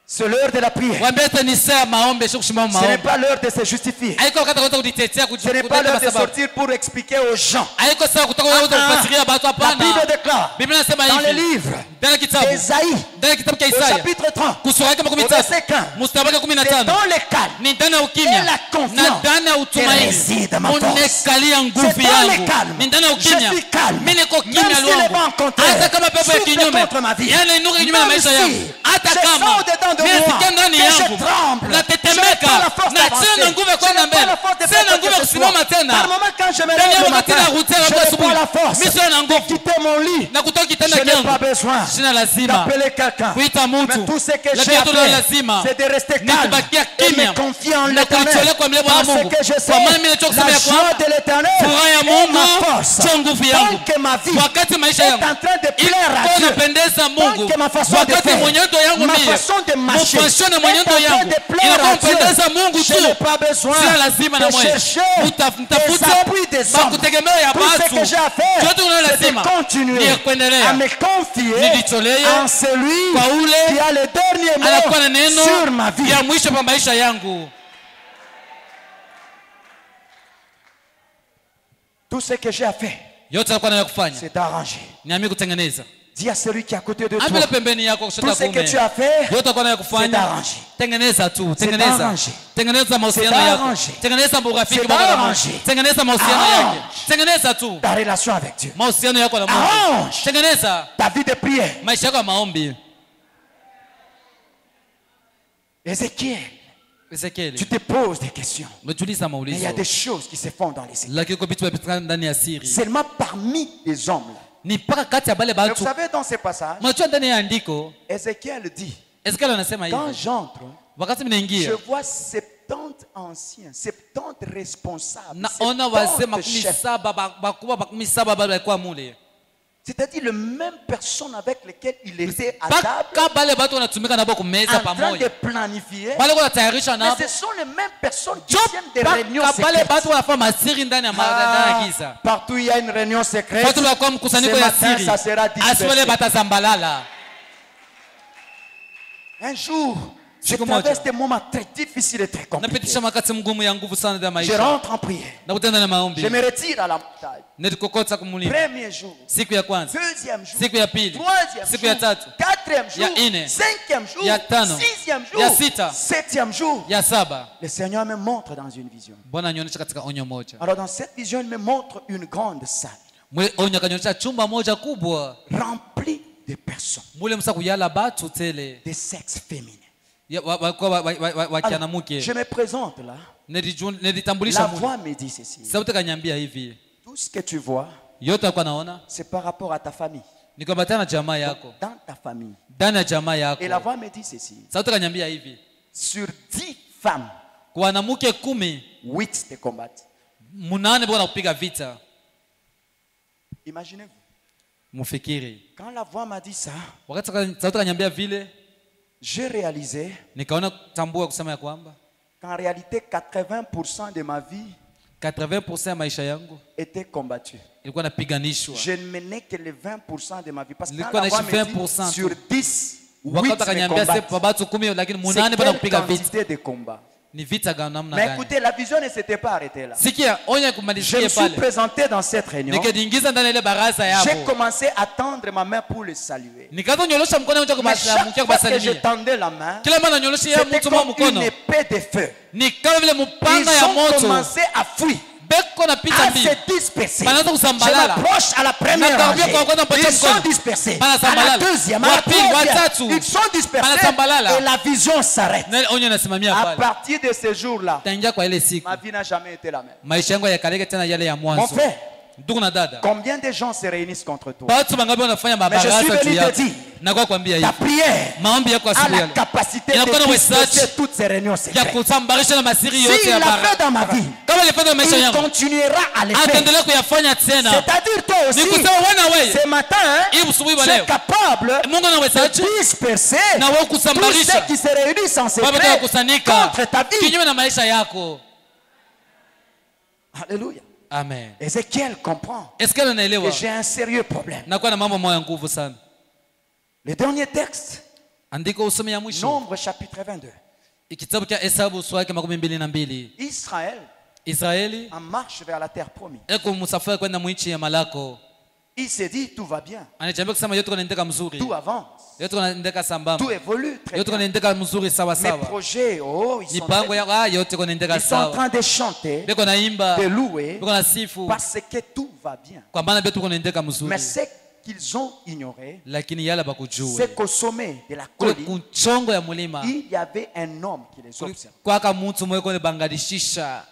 c'est l'heure de la prière. waambie hata ni saa ya maombi, sio kushimama Ce n'est maombi. pas l'heure de se justifier. Haiko wakati wa kujitetea, Ce n'est pas l'heure de sababu. sortir pour expliquer aux gens. Haiko saa kutoka wewe kufasiria watu, La hapana. Bible déclare, ça Biblia inasema dans le hivi livre ndani ya kitabu d'Ésaïe, cha au Isaya chapitre 30, kusura yake makumi au tatu verset 15. mstari wake C'est 15 dans le calme ni ndani ya et ukimya la na confiance ndani ya que utumaini réside ma force. unekalia nguvu C'est dans le yangu calme. ni ndani ya Je ukimya suis calme. mimi niko Même kimya si les lwangu vents contraires hata kama pepo ya soufflent kinyume contre ma vie. yana inuka kinyume na Même maisha si yangu hata je kama sens dedans de mimi moi nasikia ndani que je yangu tremble. natetemeka Je n'ai pas la force na d'avancer. sina nguvu ya Je kwenda n'ai pas mbele la force de sina faire nguvu ya quelque kusimama chose. tena Par moment, quand je me ndani lève ya le wakati matin, narudia je labda n'ai asubuhi pas la force mimi sina de nguvu quitter mon lit. na kutoka kitanda Je n'ai pas changu besoin sina lazima d'appeler quelqu'un. kuita Mais mtu tout ce que j'ai lakini à tulo faire, lazima c'est de rester ni calme kubakia et kimya me confier en na l'éternel. kujitolea kwa mbele ya Bwana Parce Mungu que je sais kwa maana mimi nachoka kusema la ya joie kwamba de l'éternel furaha ya est Mungu ma force. sio nguvu yangu Tant que ma vie wakati maisha est yangu en train de plaire à iko Dieu, napendeza Mungu tant que ma façon de wakati faire, mwenendo yangu ma mie façon de marcher mfasho na est mwenendo en train yangu de plaire inakuwa à Dieu, mpendeza Mungu je tu n'ai pas besoin sina lazima na de mwenye chercher des mtafute appuis des hommes. makutegemeo ya Tout ce watu que j'ai à faire, chote unayo c'est de lazima continuer ni kuendelea à me confier nijitolee en celui kwa ule qui a le dernier anakuwa na mot neno sur ma vie. ya mwisho pa maisha yangu. Tout ce que j'ai à faire, Yote alikuwa nayo kufanya c'est d'arranger. niamie kutengeneza. Dis à celui qui est à côté de toi, Ambele pembeni yako tout kushoto ce que kuume. tu as fait, Yote alikuwa nayo c'est kufanya d'arranger. tengeneza tu, C'est tengeneza. d'arranger. Tengeneza mahusiano C'est yako. d'arranger. Tengeneza urafiki C'est wako na Mungu. d'arranger. Tengeneza mahusiano Arrange. yake. Tengeneza tu Ta relation avec Dieu. mahusiano yako na Mungu. Arrange. Tengeneza Ta vie de prière. maisha yako ya maombi. Ézéchiel, Ezekieli, tu te poses des questions. umejiuliza Mais il y maulizo. a des choses qui se font dans les églises. Lakini kwa vitu vinapatikana ndani ya siri. Seulement parmi les hommes. Là. Ni mpaka kati ya bale Et vous batu. savez, dans ces passages, Mnajua ndani ya andiko, Ézéchiel dit, Ezekieli anasema quand hivi. j'entre, Wakati je mnaingia, vois 70 anciens, 70 responsables, naona wazee 70 makumi chefs. saba bakubwa makumi saba bado walikuwa mule. C'est-à-dire les mêmes personnes avec lesquelles il était à table, Mpaka bale batu wanatumika nabo kumeza en train de pamoja. planifier. Bale wanatayarisha Mais nabo. ce sont les mêmes personnes qui Jo tiennent des réunions mpaka bale secrètes. batu wanafanya masiri ndani ya ndani ya giza. Partout il y a une réunion secrète. Watu walikuwa Ce mkusanyiko ya matin, siri. ça sera Asiwele dispersé. batazambalala. Un jour, je Siku moja. traverse des moments très difficiles et très compliqués. Napitisha wakati mgumu ya nguvu sana ya Je maisha. rentre en prière. Nakutana na maombi. Je me retire à la montagne. Nilikokota kumulima. Premier jour, Siku ya kwanza, deuxième jour, siku ya pili, troisième siku jour, ya tatu, quatrième jour, ya nne, cinquième jour, ya tano, sixième jour, ya sita, septième jour. ya saba. Le Seigneur me montre dans une vision. Bwana anionyesha katika onyo moja. Alors dans cette vision, il me montre une grande salle Mule onyo akanionyesha chumba moja kubwa. remplie de personnes, Mule msa kuyala batu tele. de sexe féminin. Ya wakiana Alors, muke. je me présente là. Nilitambulisha La Mungu. voix me dit ceci. Sauti kanyambia hivi. Tout ce que tu vois, Yote alikuwa naona c'est par rapport à ta famille. ni kuambatana na jamaa yako. Dans ta famille. Ndani ya jamaa yako. Et la voix me dit ceci. Sauti kanyambia hivi. Sur 10 femmes, Kwa wanamke 10, 8 te combattent. 8 bwana kupiga vita. Imaginez-vous. Mufikiri. Quand la voix m'a dit ça, Wakati sauti kanyambia vile, j'ai réalisé nikaona tambua kusema ya kwamba qu'en réalité, 80% de ma vie 80% ya maisha yangu était combattue. ilikuwa napiganishwa. Je ne menais que les 20% de ma vie. Parce que quand Nilikuwa la voix naishi me 20% dit, sur 10, 8 Wakati me akaniambia combattent. sepa batu 10 lakini C'est 8 bwana quelle kupiga vita. quantité de combat. Ni vita gani namna Mais gani? écoutez, la vision ne s'était pas arrêtée là. Sikia, onya Je kumalizie me suis pale. présenté dans cette réunion. Nikajiingiza ndani ya ile baraza J'ai yako. commencé à tendre ma main pour le saluer. Nikaanza nyolosha mkono wangu Mais chaque fois que je kubasalimia. tendais la main, Kila mara nyolosha ya c'était mtu mwa comme une mkono. épée de feu. Ni kama vile mpanga Ils ya ont moto. commencé à fuir, Beko na pita à mbili. se disperser. Banaanza Je kusambalala. m'approche à la première Nakaribia rangée. kwa kwanza mpatia Ils sont mkono. dispersés. À Banasambalala. la deuxième, à la Wa pili, wa troisième, tatu. ils sont dispersés. Banasambalala. Et la vision s'arrête. Na onyo nasimamia À pale. partir de ce jour-là, Taingia kwa ile siku. ma vie n'a jamais été la même. Maisha yangu yakaleke tena yale ya Mon mwanzo. frère, Ndugu na dada. combien de gens se réunissent contre toi? Watu wangapi wanafanya Mais je suis mabaraka juu venu te yako? dire, Na kwa kuambia ta hivi. prière Maombi yako a asubuhi la ya leo. capacité Inakuwa na de disperser uwezaji toutes ces réunions ya secrètes. kusambarisha na masiri yote S'il ya l'a fait baraka. dans ma vie, Kama alifanya maisha il yangu, continuera à le faire. ataendelea kuyafanya tena. C'est-à-dire toi aussi, Ni kusema wewe wewe, ce matin, hii usubuhi wa tu es leo, capable Mungu ana uwezaji de disperser na wewe tous kusambarisha ceux qui se réunissent en watu secret wakusanyika contre ta vie. kinyume na maisha yako. Alléluia. Amen. Ézéchiel comprend Ezekiel anaelewa que j'ai un sérieux problème. nakuwa na mambo moya nguvu sana. Le dernier texte, Andiko usome ya mwisho, Nombre chapitre 22. kitabu cha Hesabu sura yake 22. Israël Israeli en marche vers la terre promise. eko musafiri kwenda mwinchi ya Malako. Il s'est dit, tout va bien. Anajiambia kusema yote kunaendeka mzuri. Tout avance. Yote kunaendeka sambamba. Tout évolue très Yote bien. kunaendeka mzuri sawa Mes sawa. projets, oh, ils sont, Mipango ya yote kunaendeka ils sont en sawa. train de chanter, Beko naimba, de louer, beko na sifu. parce que tout va bien. Kwa maana betu kunaendeka mzuri. Mais ce qu'ils ont ignoré, Lakini yala bakujue. c'est qu'au sommet de la Kule colline, kunchongo ya mulima. il y avait un homme qui les observait. Kwaka mtu mwe kone bangalishisa.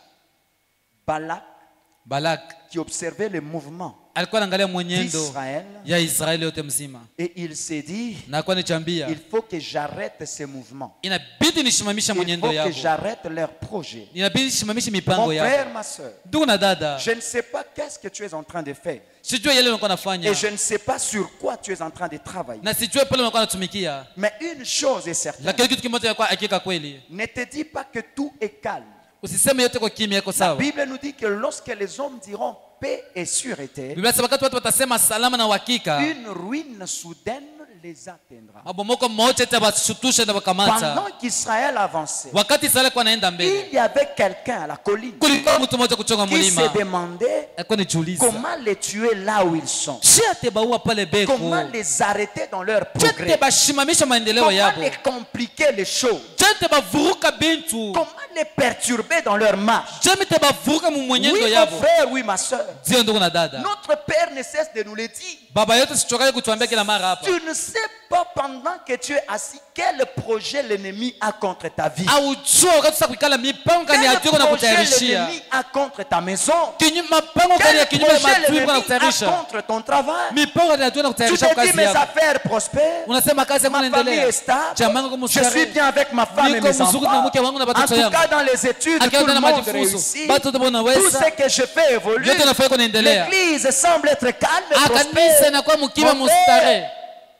Balak qui observait le mouvement alikuwa anaangalia mwenendo d'Israël ya Israeli yote mzima. et il s'est dit, Na kwa nichambia il faut que j'arrête ces mouvements. inabidi nishimamishe Il faut mwenendo que yao. j'arrête leurs projets. Inabidi nishimamishe Mon mipango yao. frère, ma soeur, Ndugu na dada, je ne sais pas qu'est-ce que tu es en train de faire. sijue yale unakuwa nafanya Et je ne sais pas sur quoi tu es en train de travailler. na sijue pale unakuwa natumikia, Mais une chose est certaine, lakini kitu kimoja ya kwa hakika kweli, ne te dis pas que tout est calme. usiseme yote kwa kimya yako La sawa. Bible nous dit que lorsque les hommes diront paix et sûreté, Biblia inasema wakati watu watasema salama na uhakika, une ruine soudaine les atteindra. mabomoko moja itabashutusha na wakamata. Pendant qu'Israël avançait, Wakati Israeli kwa naenda mbele, il y avait quelqu'un à la colline kulikuwa mtu mmoja kuchonga qui se mlima, demandait alikuwa nijiuliza, comment les tuer là où ils sont, chete baua pale beko, comment les arrêter dans leur chete progrès, bashimamisha maendeleo comment yabo, les compliquer les choses, chete bavuruka bintu, comment les perturber dans leur marche. chete bavuruka mu Oui, mwenendo mon yabo. frère, oui, ma soeur. Ndio ndugu na dada, Notre Père ne cesse de nous le dire. baba yetu sichokaje kutuambia kila mara hapa, Tu ne sais pas pendant que tu es assis quel projet l'ennemi a contre ta vie. aujua wakati sasa kuikala mipango gani ya Quel adui kuna projet kutayarishia, l'ennemi a contre ta maison. mapango gani ya Quel kinyume ya projet adui kuna l'ennemi a kutayarisha, contre ton travail. mipango gani ya adui kuna Tu kutayarisha te dis kazi mes yako. affaires prospèrent. Unasema kazi yangu Ma famille inaendelea, est stable. chama yangu Je suis mstari, bien avec ma femme et niko mes mzuri na mke enfants. wangu na En watoto tout yangu. cas, dans les études, tout Akienda le na monde majifunzo, réussit. bado Tout wanaweza, ce que je fais évolue. yote nafanya kunaendelea. L'église semble être calme et Kanisa prospère. inakuwa mkiwa Mon frère, mustare.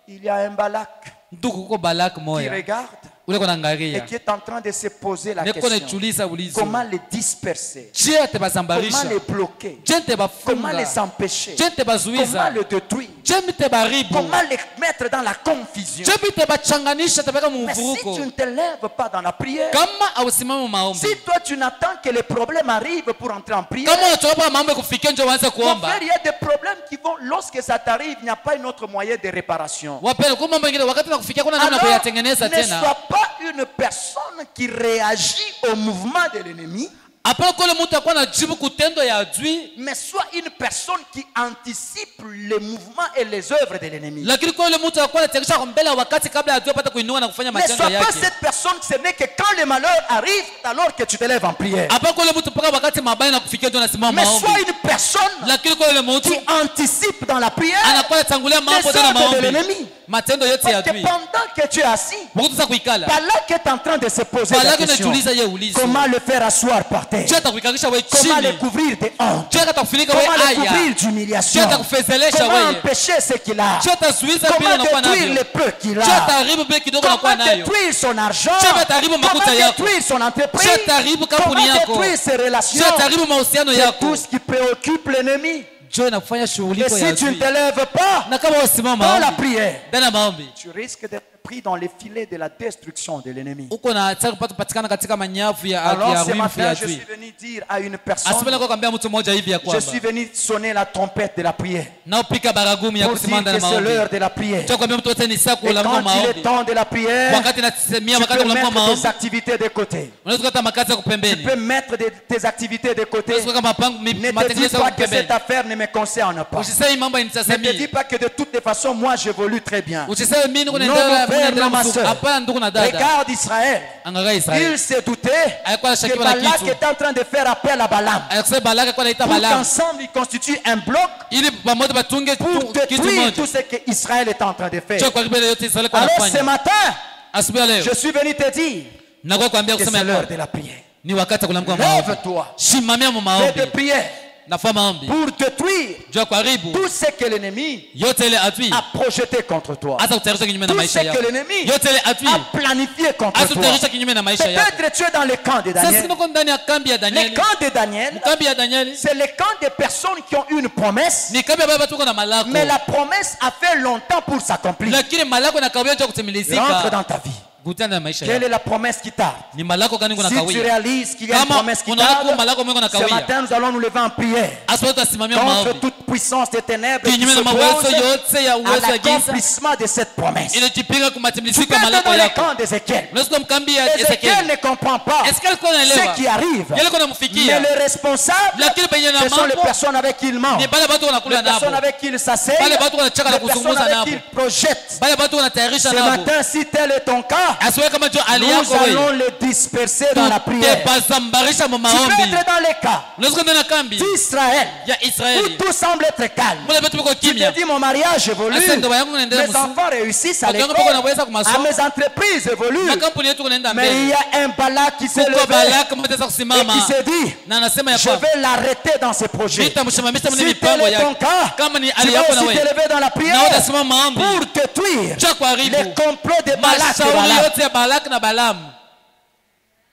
il y a un Balak Ndugu kuko Balak qui moya regarde ule kuna et angalia, qui est en train de se poser la neko question. najiuliza ulizo, Comment les disperser? je te Comment bazambarisha, les bloquer? je te Comment les bafunga, empêcher? je te Comment bazuiza, les détruire? je te baribu, Comment les mettre dans la confusion? je te bachanganisha tabeka Mais si tu ne muvuruko. te lèves pas dans la prière, Kama ausimame maombi, si toi tu n'attends que les problèmes arrivent pour entrer en prière, kama unachoka pa mambo kufikia ndio uanze mon kuomba, frère, il y a des problèmes qui vont, lorsque ça t'arrive, il n'y a pas un autre moyen de réparation. wapenda kwa mambo mengine wakati nakufikia kuna namna Alors, kuyatengeneza ne tena. sois pas une personne qui réagit au mouvement de l'ennemi, Hapana kule mtu akuwa anajibu kutendo ya adui, mais sois une personne qui anticipe les mouvements et les œuvres de l'ennemi. lakini kwa yule mtu akuwa anatayarisha kwa mbele ya wakati kabla adui apate kuinua na kufanya Ne matendo sois pas yake. cette personne, ce n'est que quand le malheur arrive, alors que tu te lèves en prière. Hapana kwa yule mtu mpaka wakati mabaya na kufikia ndio anasimama Mais maombi, sois une personne lakini kwa yule mtu qui anticipe dans la prière anakuwa anatangulia mambo les tena œuvres de maombi, l'ennemi. matendo yote ya Parce que adui. pendant que tu es assis, Wakati sasa kuikala, Balak est en train de se poser la Balaki question. unajiuliza yeye ulizo, Comment le faire asseoir par terre? je atakuikarisha wewe Comment le chini, couvrir de honte? je atakufunika wewe Comment le aya, couvrir je d'humiliation? atakufezelesha Comment wewe, empêcher ce qu'il a? je atazuiza vile Comment unakuwa détruire navyo, le peu qu'il je a? ataharibu vile kidogo unakuwa Comment nayo, détruire son argent? je ataharibu makuta Comment yako, détruire son entreprise? je ataharibu kampuni Comment yako, détruire ses je relations? ataharibu mahusiano C'est yako, tout ce qui préoccupe l'ennemi. je inakufanya Et shughuliko ya si tu ne adui. te lèves pas Na kama usimama dans la maombi, prière, ndani ya maombi, tu risques d'être pris dans les filets de la destruction de l'ennemi. uko na hatari kupata kupatikana katika manyavu ya Alors ce uharibifu ya matin, je adui. suis venu dire à une personne, Asipenda kwa kwambia mtu mmoja hivi ya je kwamba suis venu sonner la trompette de la prière naopika baragumu ya pour kusimama dire ndani que ya c'est maombi. l'heure de la prière. Cha kwambia mtu wote ni saa Et kulamua quand il est maombi. temps de la prière, Wakati nasemia tu wakati peux kulamua mettre tes maombi. activités de côté. Unaweza kukata makazi ya Tu kupembeni. peux mettre tes activités de côté. Unaweza kuweka mapango Ne te dis matengenezo pas ya que kupembeni. cette affaire ne me concerne pas. Usiseme mambo Ne te dis yanitasamii. pas que de toutes les façons, moi j'évolue très bien. Usiseme mimi niko Non, naendelea mon frère, naendelea ma mzuri. sœur. Hapana ndugu na dada. Regarde Israël. Angalia Israeli. Il s'est douté Alikuwa que anashakiwa na Balak kitu. est en train de faire appel à Balaam. Alisema Balaki alikuwa anaita Pour Balaam qu'ensemble ils constituent un bloc ili pamoja batunge pour kitu détruire moja. tout ce que Israël est en train de faire. Cho kwa kibele yote Israeli kwa Alors ce anafanya. matin, Asubuhi ya leo je suis venu te dire nakuwa kuambia que kusema c'est ya l'heure kwamba de la prière. ni wakati wa kulamka maombi. Lève-toi, Simamia mu fais maombi. de prière Nafanya maombi. pour détruire Jua kuharibu tout ce que l'ennemi yote ile adui a projeté contre toi. hasa kutayarisha kinyume na Tout maisha ce yako. que l'ennemi Yote ile adui a planifié contre hasa toi. kutayarisha kinyume na maisha yako. Peut-être tu es dans le camp de Sasa Daniel. niko ndani ya kambi ya Le Danieli. camp de Daniel, Kambi ya Danieli c'est le camp des personnes qui ont une promesse, ni kambi ambayo watu wako na malako. mais la promesse a fait longtemps pour s'accomplir. Lakini malako na kabla ya Rentre kutimilizika. dans ta vie. gutana na maisha Quelle yako. est la promesse qui tarde? Ni malako gani kuna Si tu kawia? réalises qu'il y a une Kama promesse qui unaona kuwa tarde, malako mengo na ce kawia. matin nous allons nous lever en prière Asubuhi tutasimamia contre maombi. toute puissance des ténèbres qui Kinyume na s'oppose mawazo yote ya à uwezo wa giza l'accomplissement de cette promesse. ili jipinga Tu kumatimiliziko peux ya être malako dans les yako. camps d'Ézéchiel. Unaweza kumkambia Ézéchiel Ezekiel. ne comprend pas Est-ce qu'elle connaît ce qui arrive. Yale kuna Mais mfikia. les responsables, Lakini penye na ce sont les mambo personnes avec qui il ment, ni bale watu les wanakula nabo. personnes avec qui il s'asseye, Bale watu wanachaka na les personnes kuzungumza avec nabo. qui il projette. Bale watu wanatayarisha Ce nabo. matin, si tel est ton cas, Asiwe kama jo ali nous yako allons wewe. le disperser dans la prière. Tutasambarisha mu Tu peux maombi. être dans les cas Unaweza kwenda na kambi d'Israël ya où Israeli. tout semble être calme. Mbona vitu viko Tu te kimya? dis, mon mariage évolue, Asa ndoa yangu inaendelea mes mzuri. enfants réussissent à Watu wangu l'école, poko naweza kumasomo. mes entreprises évoluent. Makampuni yetu kunaenda Mais il y mbele. a un Balak qui s'est Kuko levé Balaka mtaweza et kusimama. qui s'est dit, Na anasema ya je kwamba vais l'arrêter dans ses projets. nitamsimamisha mwenye Si tel mipango est ton yake. cas, Kama ni tu ali vas yako na aussi wewe. t'élever dans la Na prière utasimama maombi. pour détruire Cha kuharibu. les complots de Balak et Mashauri Balaam. yote ya Balak na Balaam.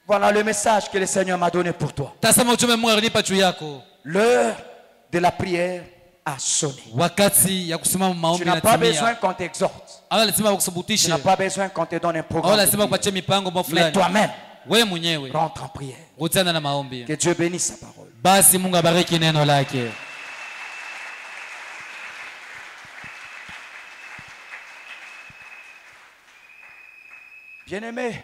Voilà le message que le Seigneur m'a donné pour toi. Tasema ujumbe Mungu alinipa juu yako. L'heure de la prière a sonné. Wakati ya kusimama Tu maombi n'as pas besoin inatimia. qu'on t'exhorte. Allah lazima Tu kukusubutishe. n'as pas besoin qu'on te donne un Allah programme. de lazima prière. kupatia mipango Mais fulani. toi-même, Wewe mwenyewe rentre en prière. kutana na maombi. Que Dieu bénisse sa parole. Basi Mungu abariki neno lake. Bien-aimé,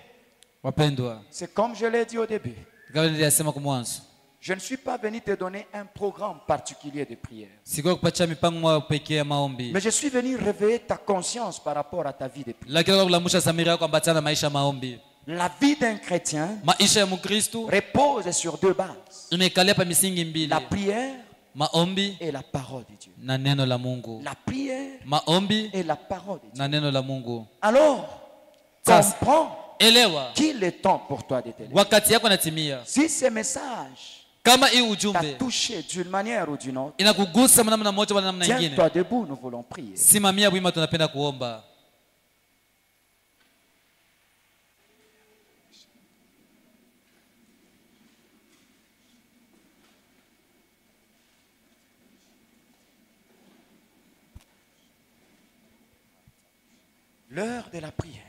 Wapendwa, c'est comme je l'ai dit au début. kama nilisema kwa mwanzo, Je ne suis pas venu te donner un programme particulier de prière. sikuwa kupatia mipango ya pekee ya maombi, Mais je suis venu réveiller ta conscience par rapport à ta vie de prière. lakini kwa kulamusha samira yako ambatana na maisha ya maombi. La vie d'un chrétien Maisha ya Mkristo repose sur deux bases. imekalia pa misingi mbili: La prière maombi et la parole de Dieu. na neno la Mungu. La prière Maombi et la parole de Dieu. na neno la Mungu. Alors, Sasa. comprends Elewa qu'il est temps pour toi de t'élever. wakati yako natimia. Si ce message Kama hii t'a ujumbe touché d'une manière ou d'une autre, inakugusa namna moja wala namna nyingine, tiens-toi debout, nous voulons prier. simamia wima, tunapenda kuomba. L'heure de la prière.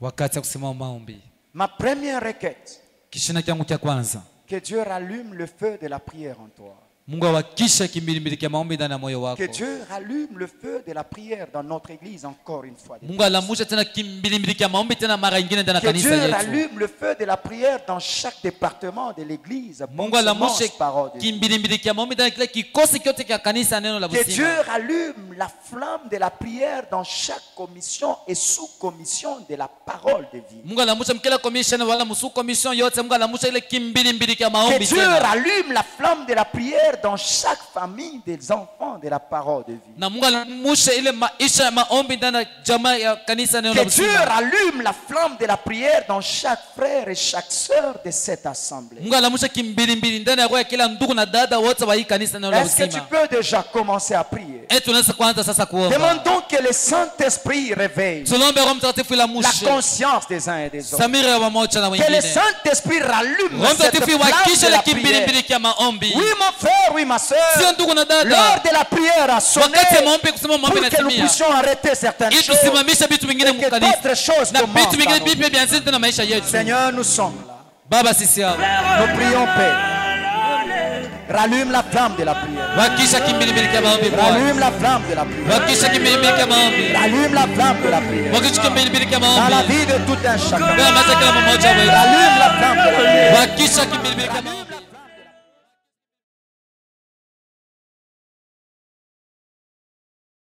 Wakati ya kusimama maombi, Ma première requête, kishina changu cha kwanza, que Dieu rallume le feu de la prière en toi. Mungu awakisha kimbilimbili kia maombi ndani ya moyo wako. Que Dieu rallume le feu de la prière dans notre église encore une fois. Mungu alamusha tena kimbilimbili kia maombi tena mara nyingine ndani ya Que kanisa Dieu yetu. rallume le feu de la prière dans chaque département de l'église. Mungu alamusha parole de Dieu. kimbilimbili kia maombi ndani ya kila kikosi kyote kia kanisa neno la Que Dieu uzima. rallume la flamme de la prière dans chaque commission et sous-commission de la parole de vie. Mungu alamusha mkila commission wala musu commission yote, Mungu alamusha ile kimbilimbili kia Que maombi Dieu tena. rallume la flamme de la prière dans chaque famille des enfants de la parole de vie. Na Mungu alamusha ile maisha ya maombi ndani ya jamaa ya kanisa neno la Que Dieu uzima. rallume la flamme de la prière dans chaque frère et chaque sœur de cette assemblée. Mungu alamusha kimbilimbili ndani ya roho ya kila ndugu na dada wote wa hii kanisa neno la Est-ce que tu uzima. peux déjà commencer à prier? Tunaweza kuanza sasa kuomba. Demandons que le Saint-Esprit réveille Tulombe Roho Mtakatifu la ilamushe conscience des uns et des autres. samira ya wamoja na Que le wengine. Saint-Esprit rallume Roho cette Mtakatifu flamme iwakishe de ile la prière. kimbilimbili kia maombi. Oui, mon frère, oui, ma soeur. Sio ndugu na L'heure dada, de la prière a sonné wakati ya maombi kusema maombi pour que nous inatimia, puissions arrêter certaines ili choses tusimamishe vitu vingine et que mkanisa d'autres choses na commencent. vitu vingine dans nos vipya vies. vianze tena maisha yetu. Seigneur, nous sommes là. Baba, sisi hapa Nous prions, Père. Rallume la flamme de la prière. wakisha kimbilimbili kia maombi Bwana, Rallume la flamme de la prière. wakisha kimbilimbili kia maombi, Rallume la flamme de la prière. wakisha kimbilimbili kia Dans la maombi vie de tout un chacun. kwa maisha kila mmoja wetu, Rallume la flamme de la prière. wakisha kimbilimbili kia maombi.